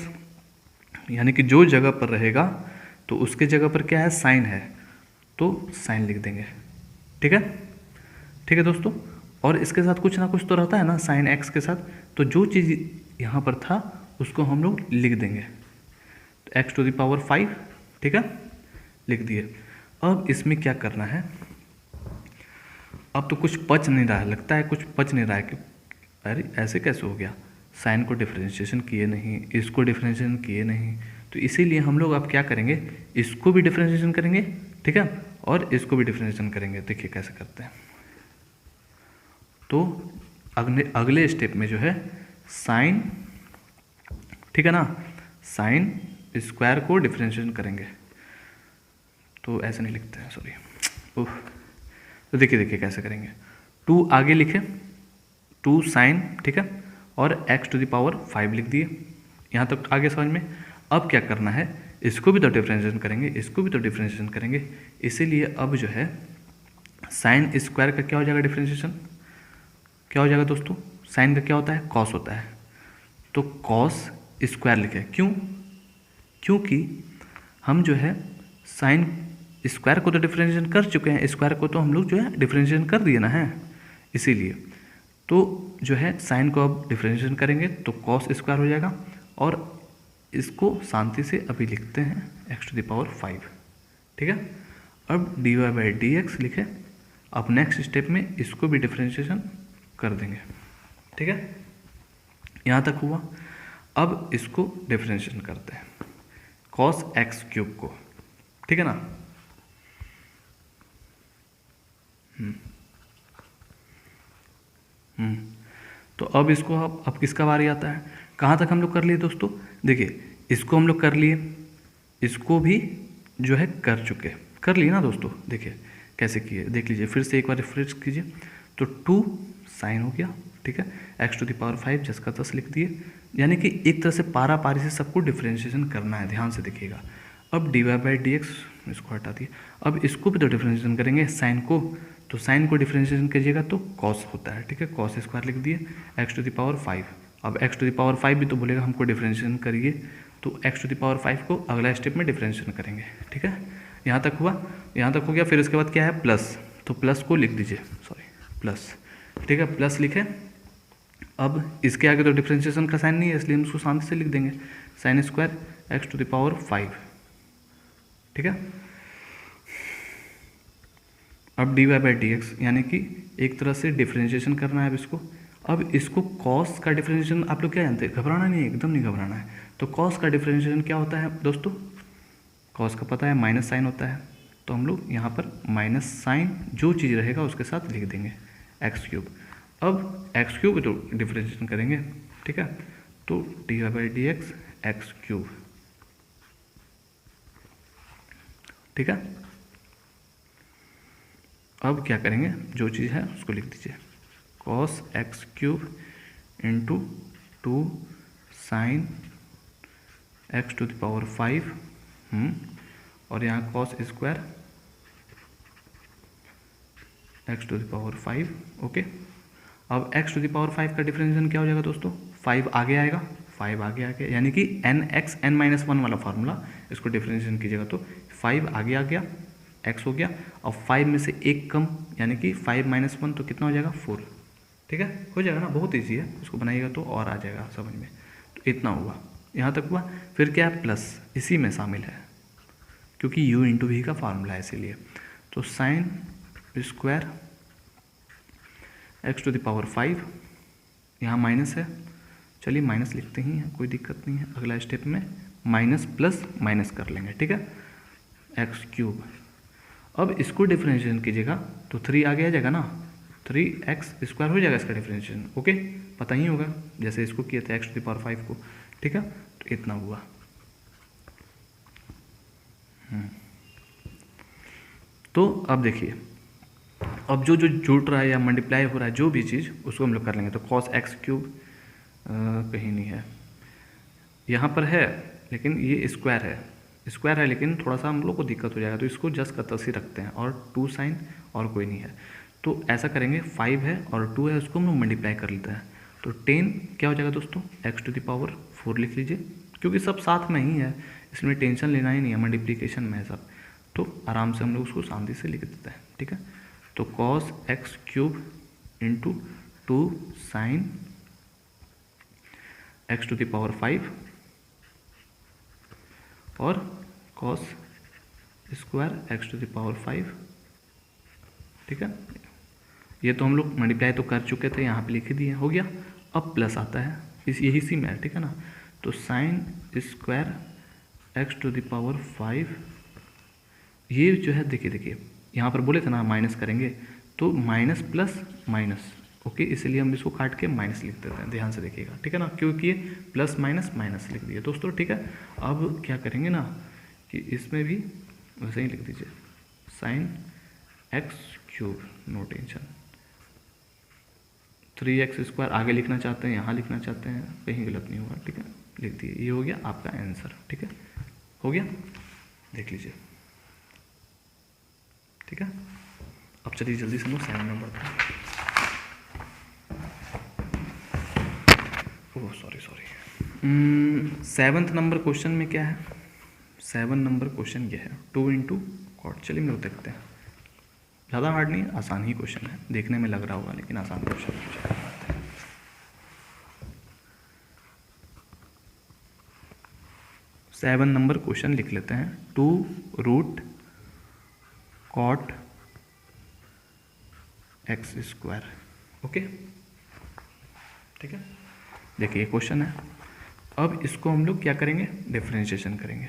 यानी कि जो जगह पर रहेगा तो उसके जगह पर क्या है, साइन है, तो साइन लिख देंगे। ठीक है दोस्तों। और इसके साथ कुछ ना कुछ तो रहता है ना साइन एक्स के साथ, तो जो चीज़ यहाँ पर था उसको हम लोग लिख देंगे, तो एक्स टू द पावर 5, ठीक है, लिख दिए। अब इसमें क्या करना है, अब तो कुछ पच नहीं रहा है, लगता है कुछ पच नहीं रहा है कि अरे ऐसे कैसे हो गया, साइन को डिफरेंशिएशन किए नहीं, इसको डिफरेंशिएशन किए नहीं, तो इसीलिए हम लोग अब क्या करेंगे, इसको भी डिफरेंशिएशन करेंगे, ठीक है, और इसको भी डिफरेंशिएशन करेंगे। देखिए कैसे करते हैं, तो अगले स्टेप में जो है साइन, ठीक है ना, साइन स्क्वायर को डिफरेंशिएशन करेंगे, तो ऐसे नहीं लिखते हैं, सॉरी, तो देखिए कैसे करेंगे, 2 आगे लिखे, 2 साइन, ठीक है, और x टू द पावर 5 लिख दिए, यहाँ तक आगे समझ में। अब क्या करना है, इसको भी तो डिफरेंशिएशन करेंगे, इसको भी तो डिफरेंशिएशन करेंगे, इसीलिए अब जो है साइन स्क्वायर का क्या हो जाएगा डिफरेंशिएशन, क्या हो जाएगा दोस्तों, साइन का क्या होता है, कॉस होता है, तो कॉस स्क्वायर लिखे, क्योंकि हम जो है साइन स्क्वायर को तो डिफरेंशिएशन कर चुके हैं, स्क्वायर को तो हम लोग जो है डिफरेंशिएशन कर दिए ना है, इसीलिए तो जो है साइन को अब डिफरेंशिएशन करेंगे तो कॉस स्क्वायर हो जाएगा, और इसको शांति से अभी लिखते हैं x टू द पावर 5, ठीक है। अब dy बाई डी एक्स लिखे, अब नेक्स्ट स्टेप में इसको भी डिफरेंशिएशन कर देंगे, ठीक है, यहाँ तक हुआ। अब इसको डिफरेंशिएशन करते हैं कॉस एक्स क्यूब को, ठीक है ना, तो अब इसको अब किसका बारी आता है, कहाँ तक हम लोग कर लिए दोस्तों, देखिए इसको हम लोग कर लिए, इसको भी जो है कर लिए ना दोस्तों, देखिए कैसे किए, देख लीजिए फिर से एक बार रिफ्रेश कीजिए, तो 2 साइन हो गया, ठीक है, x टू द पावर 5 जिसका 10 लिख दिए, यानी कि एक तरह से पारा पारी से सबको डिफरेंशिएशन करना है, ध्यान से देखिएगा। अब dy बाई डी एक्स, इसको हटा दिए, अब इसको भी तो डिफरेंशिएशन करेंगे साइन को, तो साइन को डिफरेंशिएशन कीजिएगा तो कॉस होता है, ठीक है, कॉस स्क्वायर लिख दिए, x टू द पावर 5, अब x टू द पावर 5 भी तो बोलेगा हमको डिफरेंशिएशन करिए, तो x टू द पावर 5 को अगला स्टेप में डिफरेंशिएशन करेंगे, ठीक है, यहाँ तक हुआ, यहाँ तक हो गया। फिर इसके बाद क्या है, प्लस, तो प्लस को लिख दीजिए, सॉरी प्लस, ठीक है, प्लस लिखे। अब इसके आगे तो डिफरेंशिएशन का साइन नहीं है, इसलिए हम उसको शांति से लिख देंगे sine square x to the power 5, ठीक है। अब dy बाई डी एक्स, यानी कि एक तरह से डिफरेंशिएशन करना है अब इसको। अब इसको कॉस का डिफरेंशिएशन आप लोग क्या जानते हैं, घबराना नहीं है, एकदम नहीं घबराना है। तो कॉस का डिफरेंशिएशन क्या होता है दोस्तों, कॉस का पता है माइनस साइन होता है, तो हम लोग यहाँ पर माइनस साइन जो चीज़ रहेगा उसके साथ लिख देंगे एक्स क्यूब। अब एक्स क्यूब तो डिफरेंशिएशन करेंगे, ठीक है, तो d y by d x x cube, ठीक है। अब क्या करेंगे, जो चीज़ है उसको लिख दीजिए, cos x cube into 2 sine x to the power 5, और यहाँ cos square x to the power 5, okay. अब एक्स टू द पावर 5 का डिफरेंशिएशन क्या हो जाएगा दोस्तों, 5 आगे आएगा, 5 आगे आ गया, यानी कि एन एक्स एन माइनस 1 वाला फार्मूला, इसको डिफरेंशिएशन कीजिएगा तो 5 आगे आ गया, x हो गया, और 5 में से 1 कम, यानी कि 5 माइनस 1 तो कितना हो जाएगा 4, ठीक है, हो जाएगा ना, बहुत ईजी है, उसको बनाइएगा तो और आ जाएगा समझ में। तो इतना हुआ, यहाँ तक हुआ। फिर क्या है, प्लस इसी में शामिल है क्योंकि u इंटू वी का फार्मूला है इसीलिए, तो sine square x to the power 5, यहाँ माइनस है, चलिए माइनस लिखते ही हैं, कोई दिक्कत नहीं है, अगला स्टेप में माइनस प्लस माइनस कर लेंगे, ठीक है, एक्स क्यूब। अब इसको डिफरेंशिएशन कीजिएगा तो 3 आगे आ जाएगा ना, 3x स्क्वायर हो जाएगा इसका डिफरेंशिएशन, ओके, पता ही होगा जैसे इसको किया था x टू द पावर 5 को, ठीक है, तो इतना हुआ। तो अब देखिए अब जो जो जुड़ रहा है या मल्टीप्लाई हो रहा है जो भी चीज़, उसको हम लोग कर लेंगे। तो कॉस एक्स क्यूब कहीं नहीं है, यहाँ पर है लेकिन ये स्क्वायर है लेकिन थोड़ा सा हम लोग को दिक्कत हो जाएगा, तो इसको जस्ट का तस ही रखते हैं और 2 साइन और कोई नहीं है। तो ऐसा करेंगे, 5 है और 2 है, उसको हम लोग मल्टीप्लाई कर लेते हैं। तो 10 क्या हो जाएगा दोस्तों, x⁴ लिख लीजिए, क्योंकि सब साथ में ही है, इसमें टेंशन लेना ही नहीं है, मल्टीप्लिकेशन में है सब, तो आराम से हम लोग उसको शांति से लिख देते हैं। ठीक है, तो cos x³ into 2 sign x⁵ और cos स्क्वायर x⁵। ठीक है, ये तो हम लोग मल्टीप्लाई तो कर चुके थे, यहाँ पे लिख दिए, हो गया। अब प्लस आता है, यही सी में, ठीक है ना। तो साइन स्क्वायर x⁵, ये जो है देखिए यहाँ पर बोले थे ना माइनस करेंगे, तो माइनस प्लस माइनस, ओके, इसलिए हम इसको काट के माइनस लिख देते हैं, ध्यान से देखिएगा, ठीक है ना, क्योंकि ये प्लस माइनस माइनस लिख दिए दोस्तों। ठीक है, अब क्या करेंगे ना कि इसमें भी वैसे ही लिख दीजिए, sign x³, no tension. 3x² आगे लिखना चाहते हैं, यहाँ लिखना चाहते हैं, कहीं गलत नहीं होगा। ठीक है, लिख दिए, ये हो गया आपका आंसर। ठीक है, हो गया, देख लीजिए। ठीक है, अब चलिए जल्दी से हम लोग 7 में बढ़ते हैं। Oh sorry 7th number question में क्या है, 7 नंबर क्वेश्चन ये है 2 इंटू कॉट। चलिए हम लोग देखते हैं, ज़्यादा हार्ड नहीं, आसान ही क्वेश्चन है, देखने में लग रहा होगा लेकिन आसान क्वेश्चन है। 7 नंबर क्वेश्चन लिख लेते हैं, 2 √cot x²। ओके, ठीक है, देखिए क्वेश्चन है। अब इसको हम लोग क्या करेंगे, डिफरेंशिएशन करेंगे।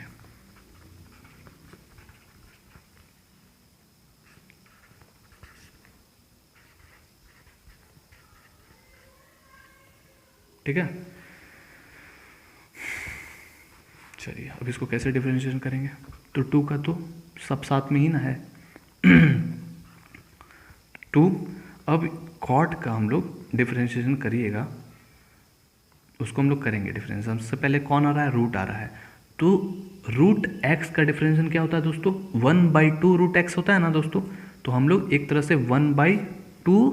ठीक है, चलिए अब इसको कैसे डिफरेंशिएशन करेंगे, तो 2 का तो सब साथ में ही ना है 2। अब कॉट का हम लोग डिफरेंशिएशन करिएगा, उसको हम लोग करेंगे डिफरेंशिएशन। सबसे पहले कौन आ रहा है, रूट आ रहा है, तो √x का डिफरेंशिएशन क्या होता है दोस्तों, 1/2 √x होता है ना दोस्तों। तो हम लोग एक तरह से 1/2,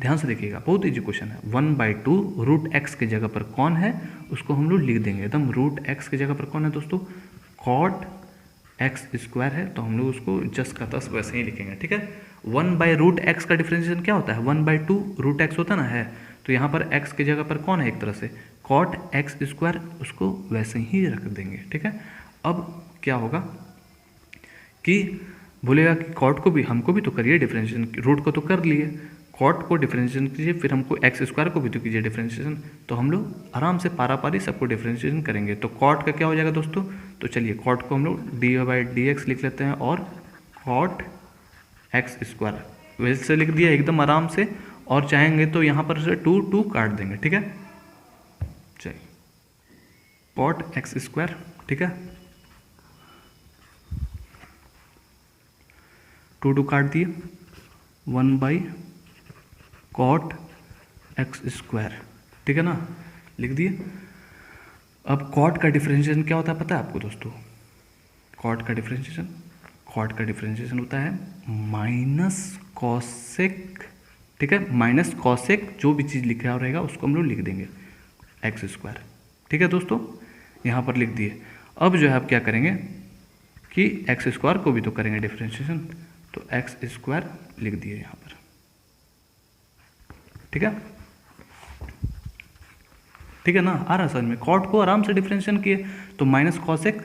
ध्यान से देखिएगा, बहुत ईजी क्वेश्चन है, 1/2 √x के जगह पर कौन है उसको हम लोग लिख देंगे एकदम। √x के जगह पर कौन है दोस्तों, cot x² है, तो हम लोग उसको जस्ट का तस वैसे ही लिखेंगे। ठीक है, 1/√x का डिफरेंशिएशन क्या होता है, 1/2 √x होता ना है, तो यहाँ पर x की जगह पर कौन है, एक तरह से cot x², उसको वैसे ही रख देंगे। ठीक है, अब क्या होगा कि बोलेगा कि कॉट को भी, हमको भी तो करिए डिफरेंशिएशन, रूट को तो कर लिए, कॉट को डिफरेंशिएशन कीजिए, फिर हमको x² को भी तो कीजिए डिफरेंशिएशन। तो हम लोग आराम से पारा पारी सबको डिफरेंशिएशन करेंगे। तो कॉट का क्या हो जाएगा दोस्तों, तो चलिए कॉट को हम लोग dy/dx लिख लेते हैं, और cot x², वैसे लिख दिया एकदम आराम से, और चाहेंगे तो यहाँ पर से 2 काट देंगे। ठीक है, चलिए cot x², ठीक है, 2 काट दिए, 1/cot x², ठीक है ना, लिख दिए। अब cot का डिफरेंशिएशन क्या होता है पता है आपको दोस्तों, cot का डिफरेंशिएशन होता है माइनस कॉसेक। ठीक है, माइनस कॉसेक, जो भी चीज़ लिखा रहेगा उसको हम लोग लिख देंगे x²। ठीक है दोस्तों, यहाँ पर लिख दिए। अब जो है आप क्या करेंगे कि x² को भी तो करेंगे डिफरेंशिएशन, तो x² लिख दिए यहाँ पर। ठीक है, ठीक है ना, आ रहा समझ में, कॉट को आराम से डिफरेंशिएशन किए, तो माइनस कॉसेक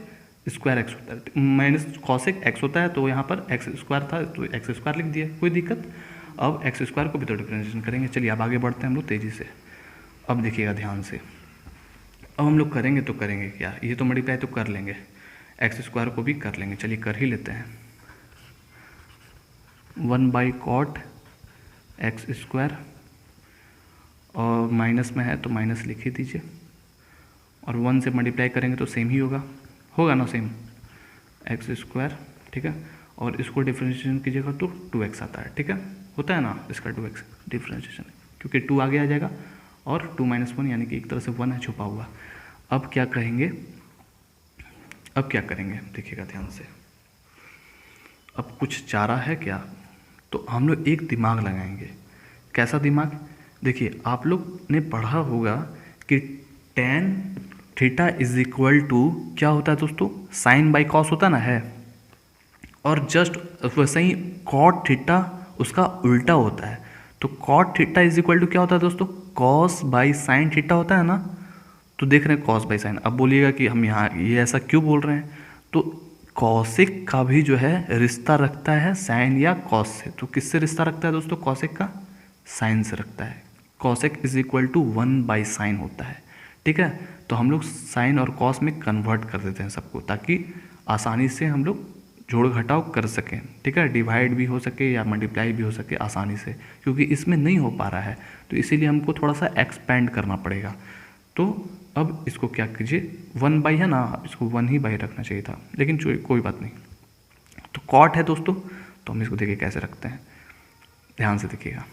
स्क्वायर एक्स होता है, माइनस कॉसेक एक्स होता है, तो यहाँ पर x² था तो x² लिख दिया, कोई दिक्कत। अब x² को भी तो डिफरेंशिएशन करेंगे। चलिए अब आगे बढ़ते हैं हम लोग तेज़ी से। अब देखिएगा ध्यान से, अब हम लोग करेंगे तो करेंगे क्या, ये तो मल्टीप्लाई तो कर लेंगे, x² को भी कर लेंगे, चलिए कर ही लेते हैं। 1/cot x², और माइनस में है तो माइनस लिख ही दीजिए, और 1 से मल्टीप्लाई करेंगे तो सेम ही होगा ना, सेम x²। ठीक है, और इसको डिफरेंशिएशन कीजिएगा तो 2x आता है। ठीक है, होता है ना इसका 2x डिफ्रेंशिएशन, क्योंकि 2 आगे आ जाएगा और 2 - 1 यानी कि एक तरह से 1 है छुपा हुआ। अब क्या करेंगे देखिएगा ध्यान से। अब कुछ चारा है क्या, तो हम लोग एक दिमाग लगाएंगे। कैसा दिमाग? देखिए आप लोग ने पढ़ा होगा कि tan theta is equal to क्या होता है दोस्तों, साइन बाई कॉस होता ना है, और जस्ट वैसे ही कॉट थीटा उसका उल्टा होता है। तो cot theta is equal to क्या होता है दोस्तों, कॉस बाई साइन थीटा होता है ना। तो देख रहे हैं कॉस बाई साइन। अब बोलिएगा कि हम यहाँ ये ऐसा क्यों बोल रहे हैं, तो कॉसेक का भी जो है रिश्ता रखता है साइन या कॉस से। तो किससे रिश्ता रखता है दोस्तों, कॉसेक का साइन से रखता है। Cosec is equal to 1/sin होता है, ठीक है। तो हम लोग साइन और कॉस में कन्वर्ट कर देते हैं सबको, ताकि आसानी से हम लोग जोड़ घटाव कर सकें, ठीक है। डिवाइड भी हो सके या मल्टीप्लाई भी हो सके आसानी से, क्योंकि इसमें नहीं हो पा रहा है, तो इसीलिए हमको थोड़ा सा एक्सपेंड करना पड़ेगा। तो अब इसको क्या कीजिए, 1 है ना, इसको 1 ही बाई रखना चाहिए था, लेकिन कोई बात नहीं। तो कॉट है दोस्तों, तो हम इसको देखिए कैसे रखते हैं, ध्यान से देखिएगा।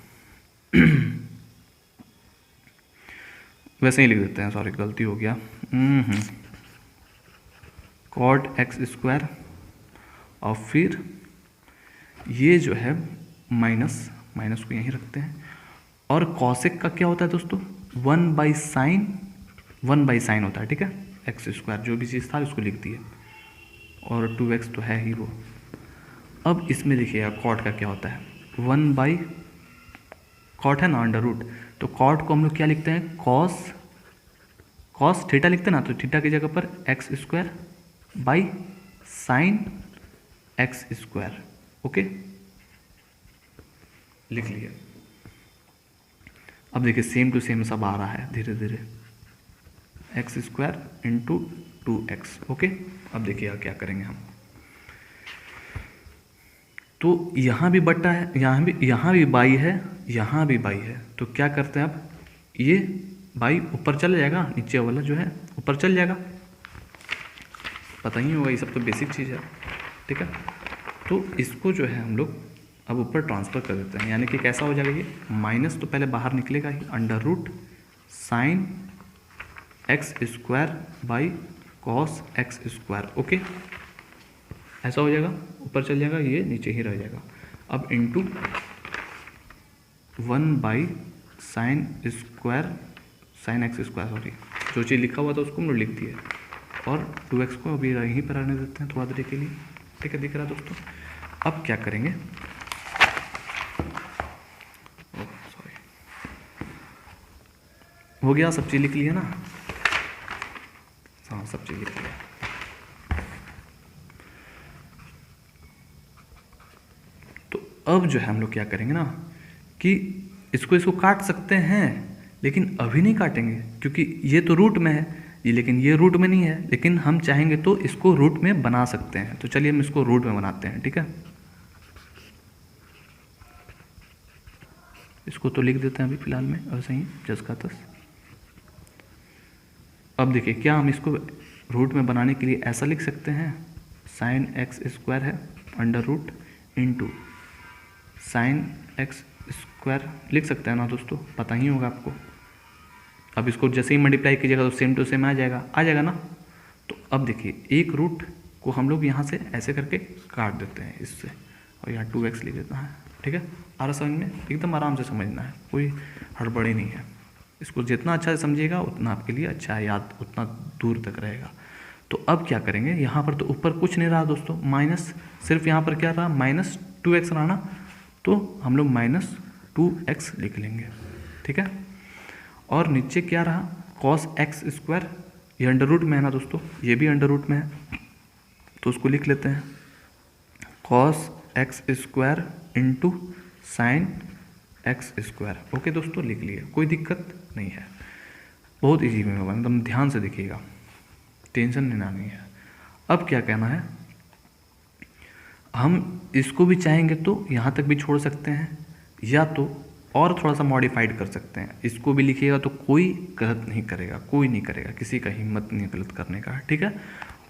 वैसे ही लिख देते हैं, सॉरी गलती हो गया। कॉट x² और फिर ये जो है माइनस को यहीं रखते हैं। और कॉसेक का क्या होता है दोस्तों, 1/sin होता है, ठीक है। x², जो भी चीज़ था उसको लिख दिए, और 2x तो है ही वो। अब इसमें देखिएगा कॉट का क्या होता है, 1/ कॉट है ना अंडर रूट, तो कॉट को हम लोग क्या लिखते हैं, कॉस थीटा लिखते हैं ना, तो थीटा की जगह पर x² by sine x², okay लिख लिया। अब देखिए सेम टू सेम सब आ रहा है धीरे धीरे, x² इंटू 2x, ओके। अब देखिए क्या करेंगे हम, तो यहाँ भी बट्टा है, यहाँ भी बाई है, यहाँ भी बाई है, तो क्या करते हैं अब, ये बाई ऊपर चल जाएगा, नीचे वाला जो है ऊपर चल जाएगा, पता ही होगा, ये सब तो बेसिक चीज़ है, ठीक है। तो इसको जो है हम लोग अब ऊपर ट्रांसफ़र कर देते हैं, यानी कि कैसा हो जाएगा ये, माइनस तो पहले बाहर निकलेगा ही, under root sine x² by cos x², okay ऐसा हो जाएगा, ऊपर चल जाएगा, ये नीचे ही रह जाएगा। अब इंटू 1/sin x², सॉरी जो चीज़ लिखा हुआ था उसको हम लोग लिख दिए, और 2x को अभी यहीं पर रहने देते हैं थोड़ा देर के लिए, ठीक है। दिख रहा है दोस्तों। अब क्या करेंगे, सॉरी हो गया, सब चीज़ लिख लिया ना, हाँ सब चीज़ लिख लिया। तो अब जो है हम लोग क्या करेंगे ना, कि इसको काट सकते हैं, लेकिन अभी नहीं काटेंगे, क्योंकि ये तो रूट में है ये, लेकिन ये रूट में नहीं है, लेकिन हम चाहेंगे तो इसको रूट में बना सकते हैं। तो चलिए हम इसको रूट में बनाते हैं, ठीक है। इसको तो लिख देते हैं अभी फिलहाल में ऐसे ही जस का तस। अब देखिए क्या हम इसको रूट में बनाने के लिए ऐसा लिख सकते हैं, साइन x² है under root into sine x² लिख सकते हैं ना दोस्तों, पता ही होगा आपको। अब इसको जैसे ही मल्टीप्लाई कीजिएगा तो सेम टू सेम आ जाएगा ना। तो अब देखिए एक रूट को हम लोग यहाँ से ऐसे करके काट देते हैं इससे, और यहाँ 2x लिख देता है, ठीक है। आ रहा समझ में, एकदम आराम से समझना है, कोई हड़बड़ी नहीं है। इसको जितना अच्छा से समझिएगा उतना आपके लिए अच्छा है, याद उतना दूर तक रहेगा। तो अब क्या करेंगे, यहाँ पर तो ऊपर कुछ नहीं रहा दोस्तों, माइनस, सिर्फ यहाँ पर क्या रहा, -2x रहा ना, तो हम लोग -2x लिख लेंगे, ठीक है। और नीचे क्या रहा, cos x², ये अंडर रूट में है ना दोस्तों, ये भी अंडर रूट में है, तो उसको लिख लेते हैं cos x² into sine x², okay दोस्तों लिख लिए, कोई दिक्कत नहीं है, बहुत इजी में होगा, एकदम ध्यान से देखिएगा, टेंशन नहीं है। अब क्या कहना है, हम इसको भी चाहेंगे तो यहाँ तक भी छोड़ सकते हैं, या तो और थोड़ा सा मॉडिफाइड कर सकते हैं, इसको भी लिखिएगा तो कोई गलत नहीं करेगा, कोई नहीं करेगा, किसी का हिम्मत नहीं गलत करने का, ठीक है।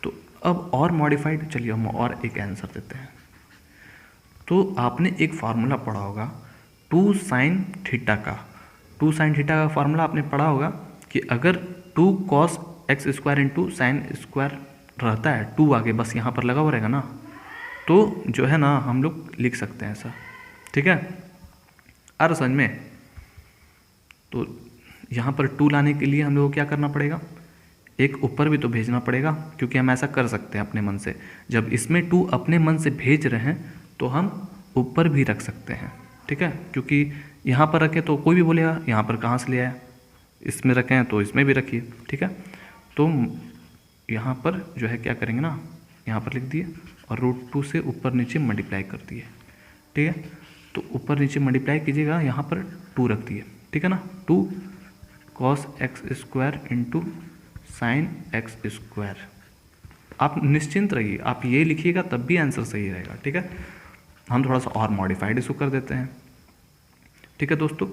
तो अब और मॉडिफाइड, चलिए हम और एक आंसर देते हैं। तो आपने एक फार्मूला पढ़ा होगा टू साइन थीटा का, टू साइन थीटा का फॉर्मूला आपने पढ़ा होगा कि अगर two cos x square into sine square रहता है, टू आगे बस यहाँ पर लगा हुआ रहेगा ना, तो जो है ना हम लोग लिख सकते हैं ऐसा, ठीक है। और समझ में, तो यहाँ पर टू लाने के लिए हम लोग को क्या करना पड़ेगा, एक ऊपर भी तो भेजना पड़ेगा, क्योंकि हम ऐसा कर सकते हैं अपने मन से। जब इसमें टू अपने मन से भेज रहे हैं तो हम ऊपर भी रख सकते हैं, ठीक है, क्योंकि यहाँ पर रखें तो कोई भी बोलेगा यहाँ पर कहाँ से ले आया, इसमें रखें तो इसमें भी रखिए, ठीक है। तो यहाँ पर जो है क्या करेंगे ना, यहाँ पर लिख दिए और √2 से ऊपर नीचे मल्टीप्लाई कर दिए, ठीक है। तो ऊपर नीचे मल्टीप्लाई कीजिएगा, यहाँ पर 2 रख दिए, ठीक है ना। 2 cos x square into sine x square. आप निश्चिंत रहिए, आप ये लिखिएगा तब भी आंसर सही रहेगा, ठीक है। हम थोड़ा सा और मॉडिफाइड इसको कर देते हैं, ठीक है दोस्तों।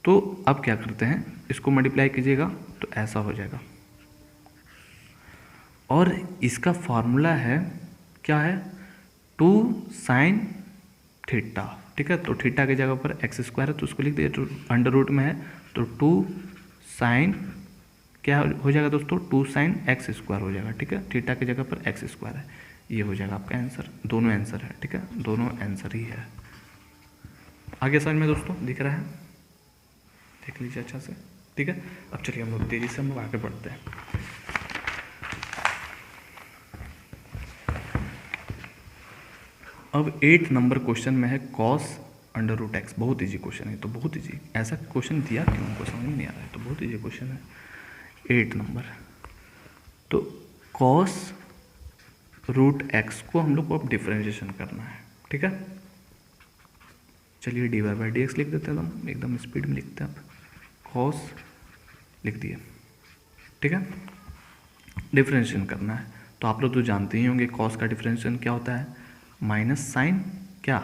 तो अब क्या करते हैं, इसको मल्टीप्लाई कीजिएगा तो ऐसा हो जाएगा, और इसका फॉर्मूला है क्या है, 2 साइन थीटा, ठीक है। तो थीटा की जगह पर एक्स स्क्वायर है तो उसको लिख दिए, तो अंडर रूट में है तो 2 साइन क्या हो जाएगा दोस्तों, 2 साइन एक्स स्क्वायर हो जाएगा, ठीक है। थीटा की जगह पर एक्स स्क्वायर है, ये हो जाएगा आपका आंसर। दोनों आंसर है, ठीक है, दोनों आंसर ही है। आगे समझ में दोस्तों दिख रहा है, देख लीजिए अच्छा से, ठीक है। अब चलिए हम लोग तेजी से हम लोग आगे बढ़ते हैं। अब 8 नंबर क्वेश्चन में है कॉस अंडर रूट एक्स। बहुत इजी क्वेश्चन है, तो बहुत इजी, ऐसा क्वेश्चन दिया क्यों हमको समझ में नहीं आ रहा है, तो बहुत इजी क्वेश्चन है 8 नंबर। तो कॉस रूट एक्स को हम लोग को अब डिफरेंशिएशन करना है, ठीक है। चलिए d y by d x लिख देते हैं, हम एकदम स्पीड में लिखते हैं। अब कॉस लिख दिए, ठीक है। डिफरेंशिएशन करना है तो आप लोग तो जानते ही होंगे कॉस का डिफरेंशिएशन क्या होता है, माइनस साइन क्या,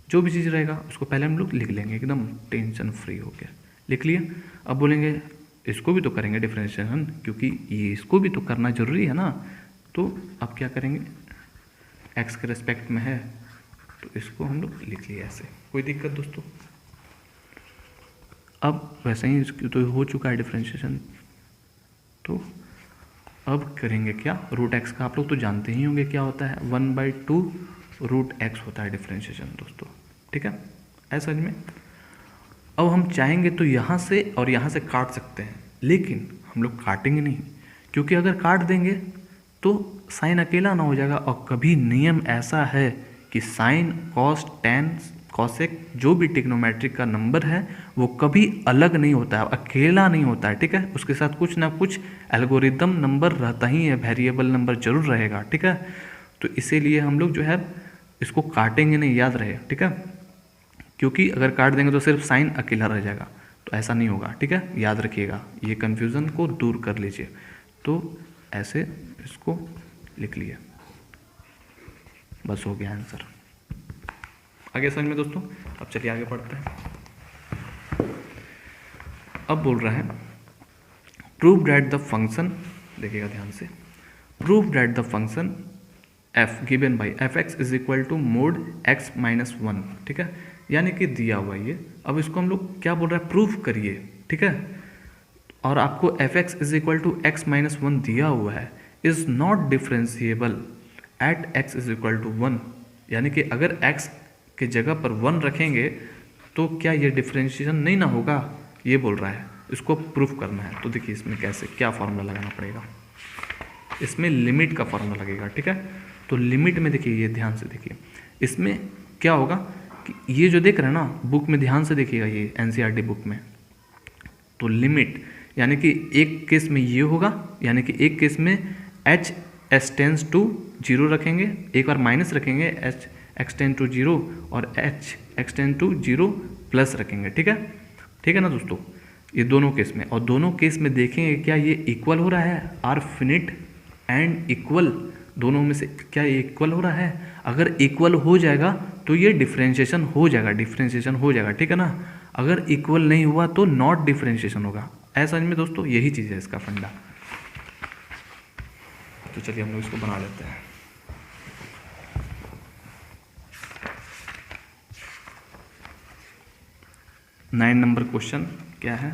जो भी चीज़ रहेगा उसको पहले हम लोग लिख लेंगे एकदम टेंशन फ्री होकर, लिख लिए। अब बोलेंगे इसको भी तो करेंगे डिफरेंशिएशन, क्योंकि ये इसको भी तो करना जरूरी है ना। तो अब क्या करेंगे, एक्स के रेस्पेक्ट में है तो इसको हम लोग लिख लिए ऐसे, कोई दिक्कत दोस्तों। अब वैसे ही इसकी तो हो चुका है डिफरेंशिएशन, तो अब करेंगे क्या, रूट एक्स का आप लोग तो जानते ही होंगे क्या होता है, 1/2 रूट एक्स होता है डिफरेंशिएशन दोस्तों, ठीक है, ऐसा समझ में। अब हम चाहेंगे तो यहाँ से और यहाँ से काट सकते हैं, लेकिन हम लोग काटेंगे नहीं, क्योंकि अगर काट देंगे तो साइन अकेला ना हो जाएगा। और कभी नियम ऐसा है कि साइन कॉस टेन कॉसेक जो भी ट्रिग्नोमेट्रिक का नंबर है वो कभी अलग नहीं होता है, अकेला नहीं होता है, ठीक है। उसके साथ कुछ ना कुछ एल्गोरिदम नंबर रहता ही है, वेरिएबल नंबर जरूर रहेगा, ठीक है। तो इसीलिए हम लोग जो है इसको काटेंगे नहीं, याद रहे, ठीक है, क्योंकि अगर काट देंगे तो सिर्फ साइन अकेला रह जाएगा, तो ऐसा नहीं होगा, ठीक है, याद रखिएगा, ये कन्फ्यूज़न को दूर कर लीजिए। तो ऐसे इसको लिख लिए, बस हो गया आंसर। आगे समझ में दोस्तों, अब चलिए आगे बढ़ते हैं। अब बोल रहा है प्रूव दैट द फंक्शन, देखिएगा ध्यान से, prove that the function f given by f x is equal to mod x minus 1, ठीक है, यानी कि दिया हुआ ये। अब इसको हम लोग क्या बोल रहा है, प्रूफ करिए, ठीक है। और आपको f x is equal to x minus 1 दिया हुआ है, is not differentiable at x is equal to 1, यानी कि अगर x के जगह पर 1 रखेंगे तो क्या ये डिफरेंशिएशन नहीं ना होगा, ये बोल रहा है, इसको प्रूफ करना है। तो देखिए इसमें कैसे क्या फार्मूला लगाना पड़ेगा, इसमें लिमिट का फार्मूला लगेगा, ठीक है। तो लिमिट में देखिए, ये ध्यान से देखिए, इसमें क्या होगा कि ये जो देख रहे हैं ना, बुक में ध्यान से देखिएगा, ये एनसीईआरटी बुक में, तो लिमिट यानी कि एक केस में ये होगा, यानी कि एक केस में h s टेंस टू 0 रखेंगे, एक बार माइनस रखेंगे h x टेंस टू 0 और h x tends to 0 plus रखेंगे, ठीक है, ठीक है ना दोस्तों, ये दोनों केस में। और दोनों केस में देखेंगे क्या ये इक्वल हो रहा है, आर फिनिट एंड इक्वल, दोनों में से क्या ये इक्वल हो रहा है। अगर इक्वल हो जाएगा तो ये डिफरेंशिएशन हो जाएगा, डिफरेंशिएशन हो जाएगा, ठीक है ना। अगर इक्वल नहीं हुआ तो नॉट डिफरेंशिएशन होगा, ऐसा समझ में दोस्तों, यही चीज़ है इसका फंडा। तो चलिए हम लोग इसको बना लेते हैं। 9 नंबर क्वेश्चन क्या है?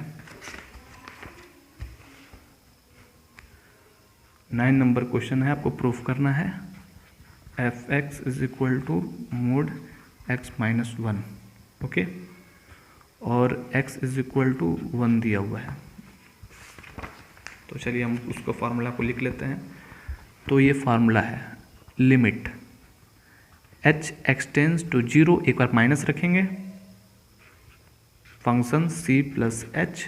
9 नंबर क्वेश्चन है, आपको प्रूफ करना है f x is equal to mod x minus 1, okay, और x इज इक्वल टू 1 दिया हुआ है। तो चलिए हम उसको फार्मूला को लिख लेते हैं। तो ये फार्मूला है लिमिट h एक्सटेंड्स टू 0, एक बार माइनस रखेंगे, फंक्शन c प्लस एच,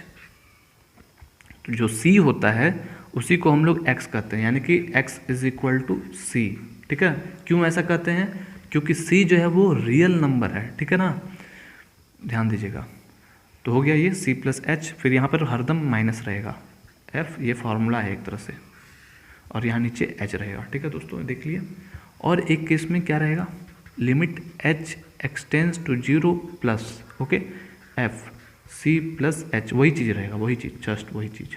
तो जो c होता है उसी को हम लोग x कहते हैं, यानी कि x is equal to c, ठीक है। क्यों ऐसा कहते हैं? क्योंकि c जो है वो रियल नंबर है, ठीक है ना, ध्यान दीजिएगा। तो हो गया ये c प्लस एच, फिर यहाँ पर हरदम माइनस रहेगा f, ये फार्मूला है एक तरह से, और यहाँ नीचे h रहेगा, ठीक है दोस्तों, देख लिए। और एक केस में क्या रहेगा, limit h extends to 0 plus, okay, f c plus h, वही चीज़ रहेगा, वही चीज़, जस्ट वही चीज़,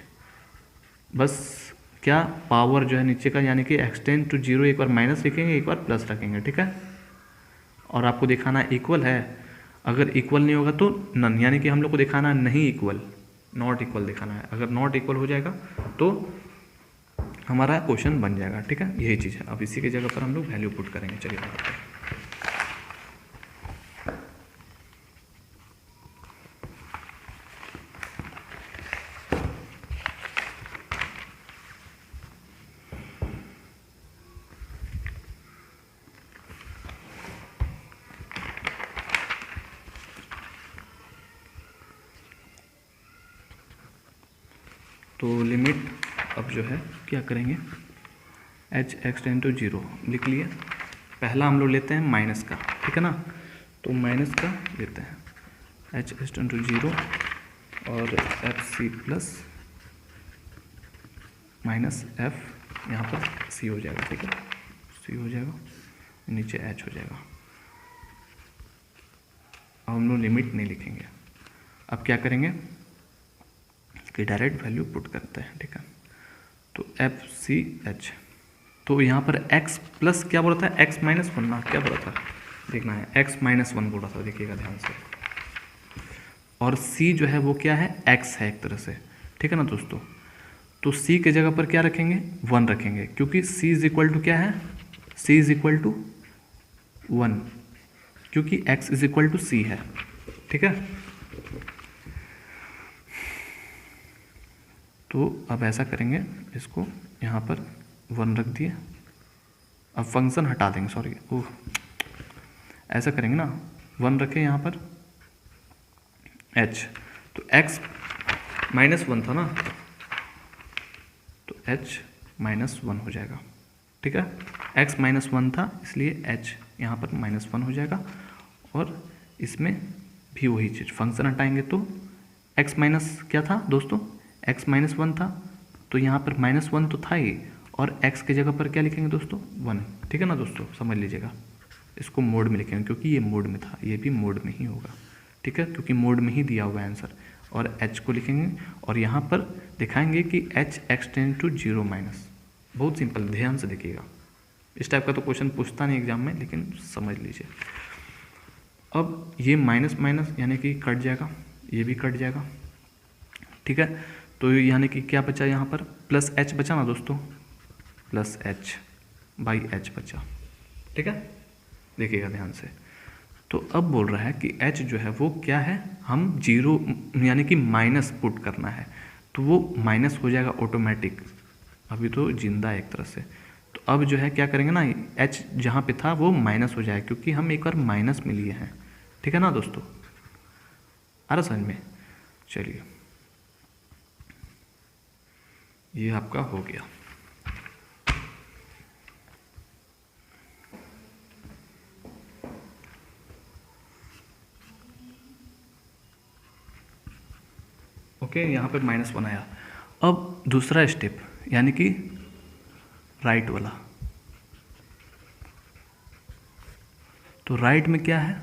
बस क्या पावर जो है नीचे का, यानी कि एक्सटेंड टू 0, एक बार माइनस लिखेंगे, एक बार प्लस रखेंगे, ठीक है। और आपको दिखाना इक्वल है, अगर इक्वल नहीं होगा तो नन, यानी कि हम लोग को दिखाना नहीं इक्वल, नॉट इक्वल दिखाना है। अगर नॉट इक्वल हो जाएगा तो हमारा क्वेश्चन बन जाएगा, ठीक है, यही चीज़ है। अब इसी की जगह पर हम लोग वैल्यू पुट करेंगे, चलिए बात करें। तो लिमिट अब जो है क्या करेंगे, h एक्सटेंड टू 0 लिख लिए। पहला हम लोग लेते हैं माइनस का, ठीक है ना, तो माइनस का लेते हैं h एक्सटेंड टू 0 और f c plus minus f, यहाँ पर c हो जाएगा, ठीक है, c हो जाएगा, नीचे h हो जाएगा। अब हम लोग लिमिट नहीं लिखेंगे, अब क्या करेंगे कि डायरेक्ट वैल्यू पुट करते हैं, ठीक है। तो एफ सी एच, तो यहाँ पर x प्लस क्या बोला था, x माइनस 1 ना, क्या बोला था देखना है, x माइनस 1 बोला था, देखिएगा ध्यान से। और c जो है वो क्या है, x है एक तरह से, ठीक है ना दोस्तों। तो c के जगह पर क्या रखेंगे, 1 रखेंगे, क्योंकि c इज इक्वल टू क्या है, c इज इक्वल टू 1, क्योंकि x is equal to c है, ठीक है। तो अब ऐसा करेंगे, इसको यहाँ पर 1 रख दिए, अब फंक्शन हटा देंगे, सॉरी, ओह, ऐसा करेंगे ना, 1 रखें यहाँ पर h, तो x माइनस 1 था ना, तो h माइनस 1 हो जाएगा, ठीक है। x माइनस 1 था, इसलिए h यहाँ पर माइनस 1 हो जाएगा, और इसमें भी वही चीज़, फंक्शन हटाएंगे तो x माइनस क्या था दोस्तों, x माइनस 1 था, तो यहाँ पर माइनस 1 तो था ही, और x की जगह पर क्या लिखेंगे दोस्तों, 1, ठीक है ना दोस्तों, समझ लीजिएगा। इसको मोड में लिखेंगे, क्योंकि ये मोड में था, ये भी मोड में ही होगा, ठीक है, क्योंकि मोड में ही दिया हुआ है आंसर। और h को लिखेंगे, और यहाँ पर दिखाएंगे कि h एक्सटेंड टू 0 माइनस, बहुत सिंपल, ध्यान से देखिएगा। इस टाइप का तो क्वेश्चन पूछता नहीं एग्जाम में, लेकिन समझ लीजिए। अब ये माइनस माइनस यानी कि कट जाएगा, ये भी कट जाएगा, ठीक है। तो यानी कि क्या बचा यहाँ पर, प्लस एच बचा ना दोस्तों, प्लस एच बाई एच बचा, ठीक है, देखिएगा ध्यान से। तो अब बोल रहा है कि h जो है वो क्या है, हम 0 यानी कि माइनस पुट करना है, तो वो माइनस हो जाएगा ऑटोमेटिक, अभी तो जिंदा है एक तरह से। तो अब जो है क्या करेंगे ना, h जहाँ पे था वो माइनस हो जाएगा, क्योंकि हम एक बार माइनस में लिए हैं, ठीक है ना दोस्तों, आ रहा समझ में। चलिए ये आपका हो गया। ओके, यहाँ पे -1 आया। अब दूसरा स्टेप यानी कि राइट वाला, तो राइट में क्या है,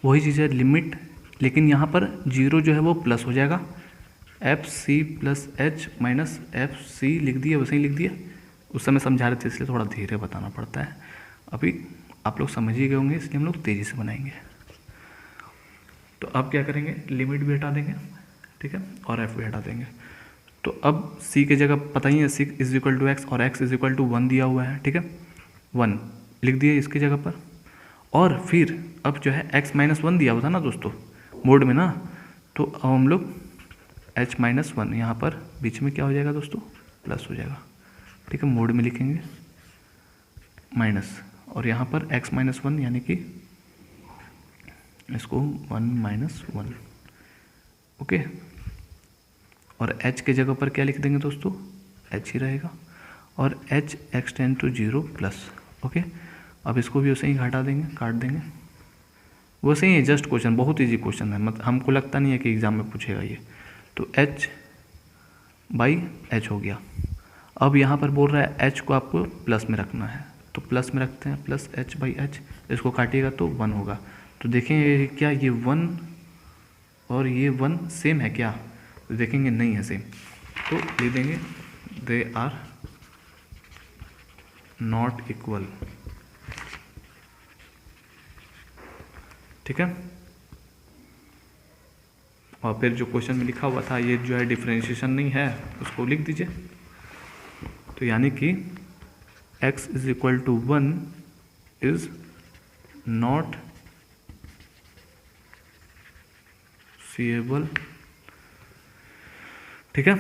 वही चीज़ है लिमिट, लेकिन यहाँ पर 0 जो है वो प्लस हो जाएगा, f c plus h minus f c लिख दिया, वैसे ही लिख दिया। उस समय समझा रहे थे इसलिए थोड़ा धीरे बताना पड़ता है, अभी आप लोग समझ ही गए होंगे, इसलिए हम लोग तेज़ी से बनाएंगे। तो अब क्या करेंगे, लिमिट भी हटा देंगे, ठीक है, और एफ भी हटा देंगे। तो अब सी की जगह पता ही है, सी इज इक्वल टू एक्स और एक्स इज इक्वल टू 1 दिया हुआ है, ठीक है, 1 लिख दिए इसकी जगह पर। और फिर अब जो है x माइनस 1 दिया हुआ था ना दोस्तों बोर्ड में ना, तो अब हम लोग h माइनस 1 यहाँ पर बीच में क्या हो जाएगा दोस्तों, प्लस हो जाएगा, ठीक है, मोड में लिखेंगे माइनस, और यहाँ पर x माइनस 1 यानी कि इसको 1 माइनस 1, ओके। और h के जगह पर क्या लिख देंगे दोस्तों, h ही रहेगा, और h extend to 0 plus, okay. अब इसको भी वैसे ही हटा देंगे, काट देंगे, वैसे ही जस्ट क्वेश्चन, बहुत इजी क्वेश्चन है, मतलब हमको लगता नहीं है कि एग्जाम में पूछेगा ये। तो h बाई h हो गया। अब यहाँ पर बोल रहा है h को आपको प्लस में रखना है, तो प्लस में रखते हैं, प्लस h बाई h, इसको काटिएगा तो 1 होगा। तो देखेंगे क्या ये 1 और ये 1 सेम है क्या, तो देखेंगे नहीं है सेम, तो लिख देंगे दे आर नॉट इक्वल, ठीक है। और फिर जो क्वेश्चन में लिखा हुआ था ये जो है डिफरेंशिएशन नहीं है, उसको लिख दीजिए। तो यानी कि x is equal to 1 is not seeable, ठीक है,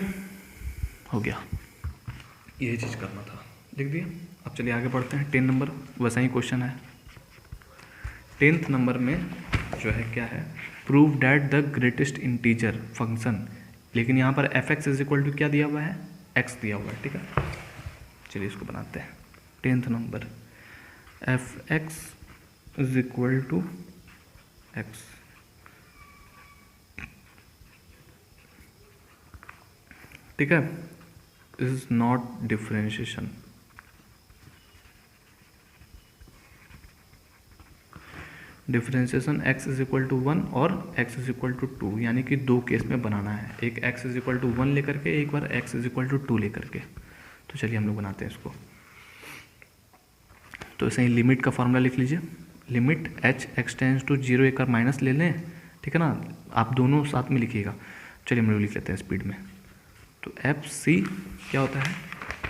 हो गया, यही चीज़ करना था, लिख दिया। अब चलिए आगे बढ़ते हैं, 10 नंबर वैसा ही क्वेश्चन है। 10th नंबर में जो है क्या है, prove that the greatest integer function, लेकिन यहाँ पर f x is equal to क्या दिया हुआ है, एक्स दिया हुआ है, ठीक है। चलिए इसको बनाते हैं, 10th number, f x is equal to x, ठीक है, is not differentiation, differentiation x is equal to 1 और x इज इक्वल टू 2, यानी कि दो केस में बनाना है, एक x इज इक्वल टू 1 लेकर के, एक बार x इज इक्वल टू 2 लेकर के। तो चलिए हम लोग बनाते हैं इसको। तो ऐसे ही लिमिट का फॉर्मूला लिख लीजिए, लिमिट h एक्सटेंड्स टू 0 एक बार माइनस ले लें, ठीक है ना, आप दोनों साथ में लिखिएगा। चलिए हम लोग लिख लेते हैं स्पीड में। तो एफ सी क्या होता है,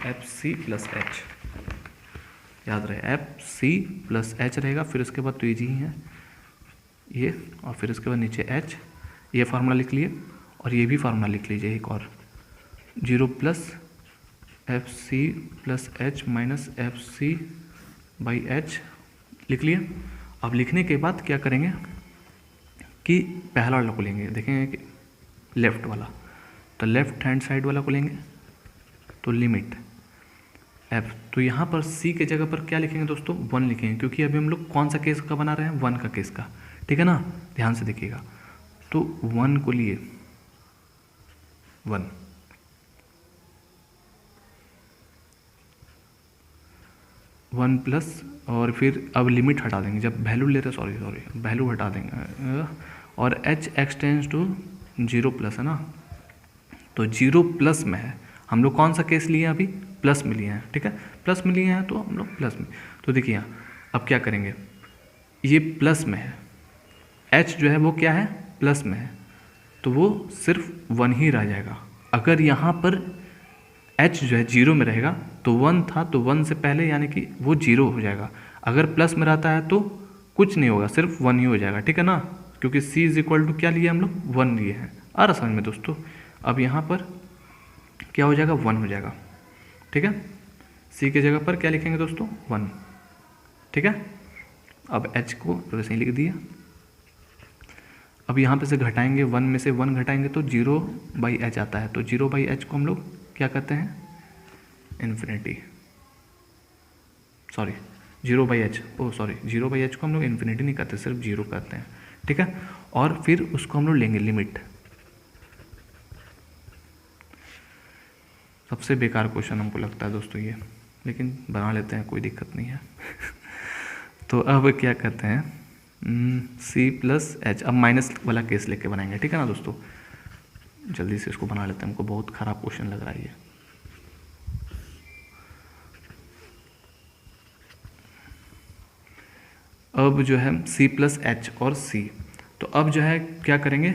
एफ सी प्लस एच, याद रहे एफ सी प्लस एच रहेगा, फिर उसके बाद तो ये जी है ये, और फिर उसके बाद नीचे एच, ये फार्मूला लिख लिए, और ये भी फार्मूला लिख लीजिए एक और, 0 plus f c plus h minus f c by h, लिख लिए। अब लिखने के बाद क्या करेंगे कि पहला वाला को लेंगे, देखेंगे कि लेफ्ट वाला, तो लेफ्ट हैंड साइड वाला को लेंगे, तो लिमिट एफ, तो यहाँ पर सी के जगह पर क्या लिखेंगे दोस्तों, 1 लिखेंगे, क्योंकि अभी हम लोग कौन सा केस का बना रहे हैं, 1 का केस का, ठीक है ना, ध्यान से देखिएगा। तो 1 को लिए 1, वन प्लस, और फिर अब लिमिट हटा देंगे, जब वैल्यू ले रहे, सॉरी वैल्यू हटा देंगे, और h एक्सटेंड्स टू 0 प्लस है ना, तो 0 प्लस में है, हम लोग कौन सा केस लिए हैं अभी, प्लस में लिए हैं, ठीक है, प्लस में लिए हैं तो हम लोग प्लस में, तो देखिए यहाँ अब क्या करेंगे, ये प्लस में है, h जो है वो क्या है, प्लस में है, तो वो सिर्फ 1 ही रह जाएगा। अगर यहाँ पर h जो है 0 में रहेगा तो 1 था, तो 1 से पहले यानी कि वो 0 हो जाएगा, अगर प्लस में रहता है तो कुछ नहीं होगा, सिर्फ 1 ही हो जाएगा, ठीक है ना, क्योंकि c इज इक्वल टू क्या लिए हम लोग, 1 लिए हैं, आ रहा समझ में दोस्तों। अब यहाँ पर क्या हो जाएगा, 1 हो जाएगा, ठीक है, c के जगह पर क्या लिखेंगे दोस्तों, 1, ठीक है। अब h को वैसे ही लिख दिया। अब यहाँ पे से घटाएंगे, 1 में से 1 घटाएंगे तो 0 बाई एच आता है, तो 0 बाई एच को हम लोग क्या कहते हैं, infinity, sorry 0 by H, sorry 0 by H को हम लोग इन्फिनिटी नहीं कहते, सिर्फ 0 कहते हैं, ठीक है। और फिर उसको हम लोग लेंगे लिमिट, सबसे बेकार क्वेश्चन हमको लगता है दोस्तों ये, लेकिन बना लेते हैं, कोई दिक्कत नहीं है। तो अब क्या कहते हैं, सी प्लस एच, अब माइनस वाला केस लेके बनाएंगे, ठीक है ना दोस्तों, जल्दी से इसको बना लेते हैं, हमको बहुत ख़राब क्वेश्चन लग रहा है ये। अब जो है c प्लस एच और c, तो अब जो है क्या करेंगे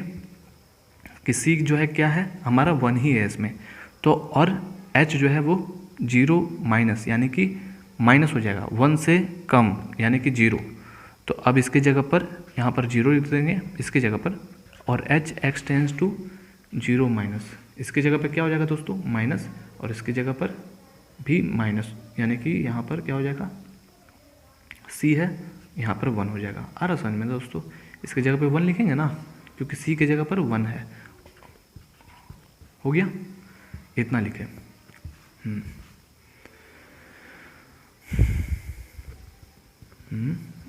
कि सी जो है क्या है हमारा 1 ही है इसमें, तो और एच जो है वो 0 माइनस यानी कि माइनस हो जाएगा, 1 से कम यानी कि 0। तो अब इसकी जगह पर यहाँ पर 0 लिख देंगे इसकी जगह पर, और h x tends to 0 minus, इसकी जगह पर क्या हो जाएगा दोस्तों माइनस, और इसकी जगह पर भी माइनस, यानी कि यहाँ पर क्या हो जाएगा सी है यहाँ पर 1 हो जाएगा। आ रहा समझ में दोस्तों, इसकी जगह पे 1 लिखेंगे ना क्योंकि सी की जगह पर 1 है, हो गया इतना लिखे।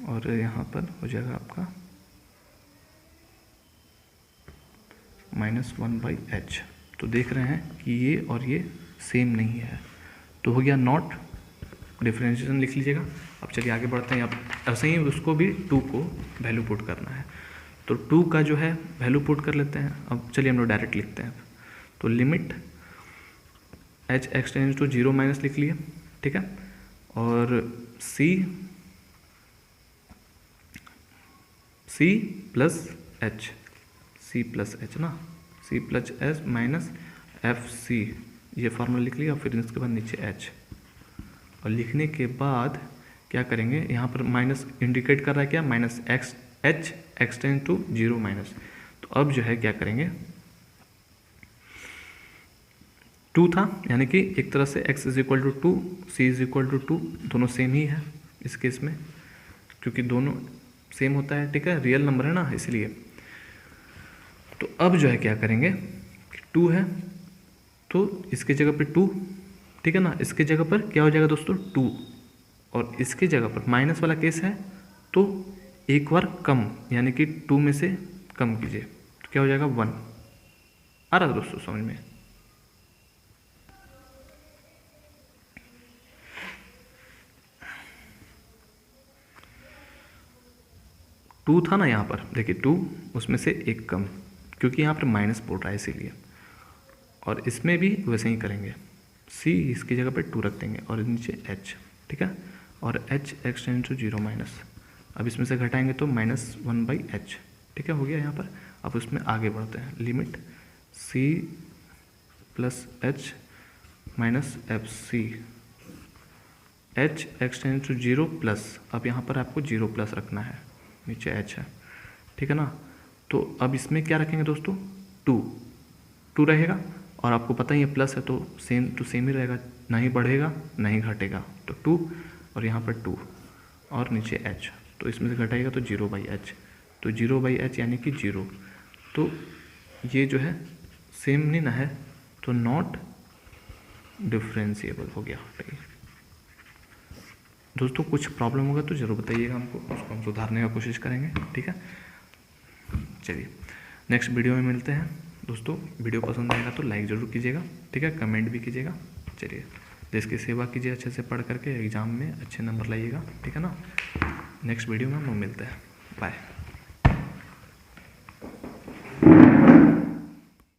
और यहाँ पर हो जाएगा आपका -1/h। तो देख रहे हैं कि ये और ये सेम नहीं है, तो हो गया नॉट, डिफरेंशिएशन लिख लीजिएगा। अब चलिए आगे बढ़ते हैं। अब ऐसे ही उसको भी 2 को वैल्यू पुट करना है, तो 2 का जो है वैल्यू पुट कर लेते हैं। अब चलिए हम लोग डायरेक्ट लिखते हैं, तो limit h x tends to 0 minus लिख लिए, ठीक है, और सी प्लस एच ना, c plus h minus f c, ये फार्मूला लिख लिया। फिर इसके बाद नीचे एच, और लिखने के बाद क्या करेंगे यहाँ पर माइनस इंडिकेट कर रहा है क्या minus x h x tends to 0 minus. तो अब जो है क्या करेंगे 2 था, यानी कि एक तरह से x is equal to 2 c is equal to 2, दोनों सेम ही है इस केस में क्योंकि दोनों सेम होता है, ठीक है, रियल नंबर है ना इसलिए। तो अब जो है क्या करेंगे 2 है तो इसके जगह पे 2, ठीक है ना, इसके जगह पर क्या हो जाएगा दोस्तों 2, और इसके जगह पर माइनस वाला केस है तो एक बार कम यानी कि 2 में से कम कीजिए, तो क्या हो जाएगा 1। आ रहा है दोस्तों समझ में। टू था ना यहाँ पर, देखिए 2 उसमें से एक कम, क्योंकि यहाँ पर माइनस बोल रहा है इसीलिए, और इसमें भी वैसे ही करेंगे, सी इसकी जगह पे 2 रख देंगे और नीचे एच, ठीक है, और h x tends to 0 minus. अब इसमें से घटाएंगे तो -1/h, ठीक है, हो गया यहाँ पर। अब उसमें आगे बढ़ते हैं, limit c plus h minus f c, h x tends to 0 plus, अब यहाँ पर आपको 0 प्लस रखना है, नीचे एच है, ठीक है ना। तो अब इसमें क्या रखेंगे दोस्तों 2 रहेगा, और आपको पता ही है प्लस है तो सेम टू सेम ही रहेगा, ना ही बढ़ेगा ना ही घटेगा, तो 2 और यहाँ पर 2 और नीचे h, तो इसमें से घटाएगा तो 0/h, तो 0/h यानी कि 0, तो ये जो है सेम नहीं ना है तो नॉट डिफरेंशिएबल हो गया। ठीक है दोस्तों, कुछ प्रॉब्लम होगा तो ज़रूर बताइएगा हमको, उसको हम सुधारने का कोशिश करेंगे, ठीक है। चलिए नेक्स्ट वीडियो में मिलते हैं दोस्तों। वीडियो पसंद आएगा तो लाइक ज़रूर कीजिएगा, ठीक है, कमेंट भी कीजिएगा। चलिए देश की सेवा कीजिए अच्छे से पढ़ करके, एग्ज़ाम में अच्छे नंबर लाइएगा, ठीक है ना। नेक्स्ट वीडियो में हम लोग मिलते हैं, बाय।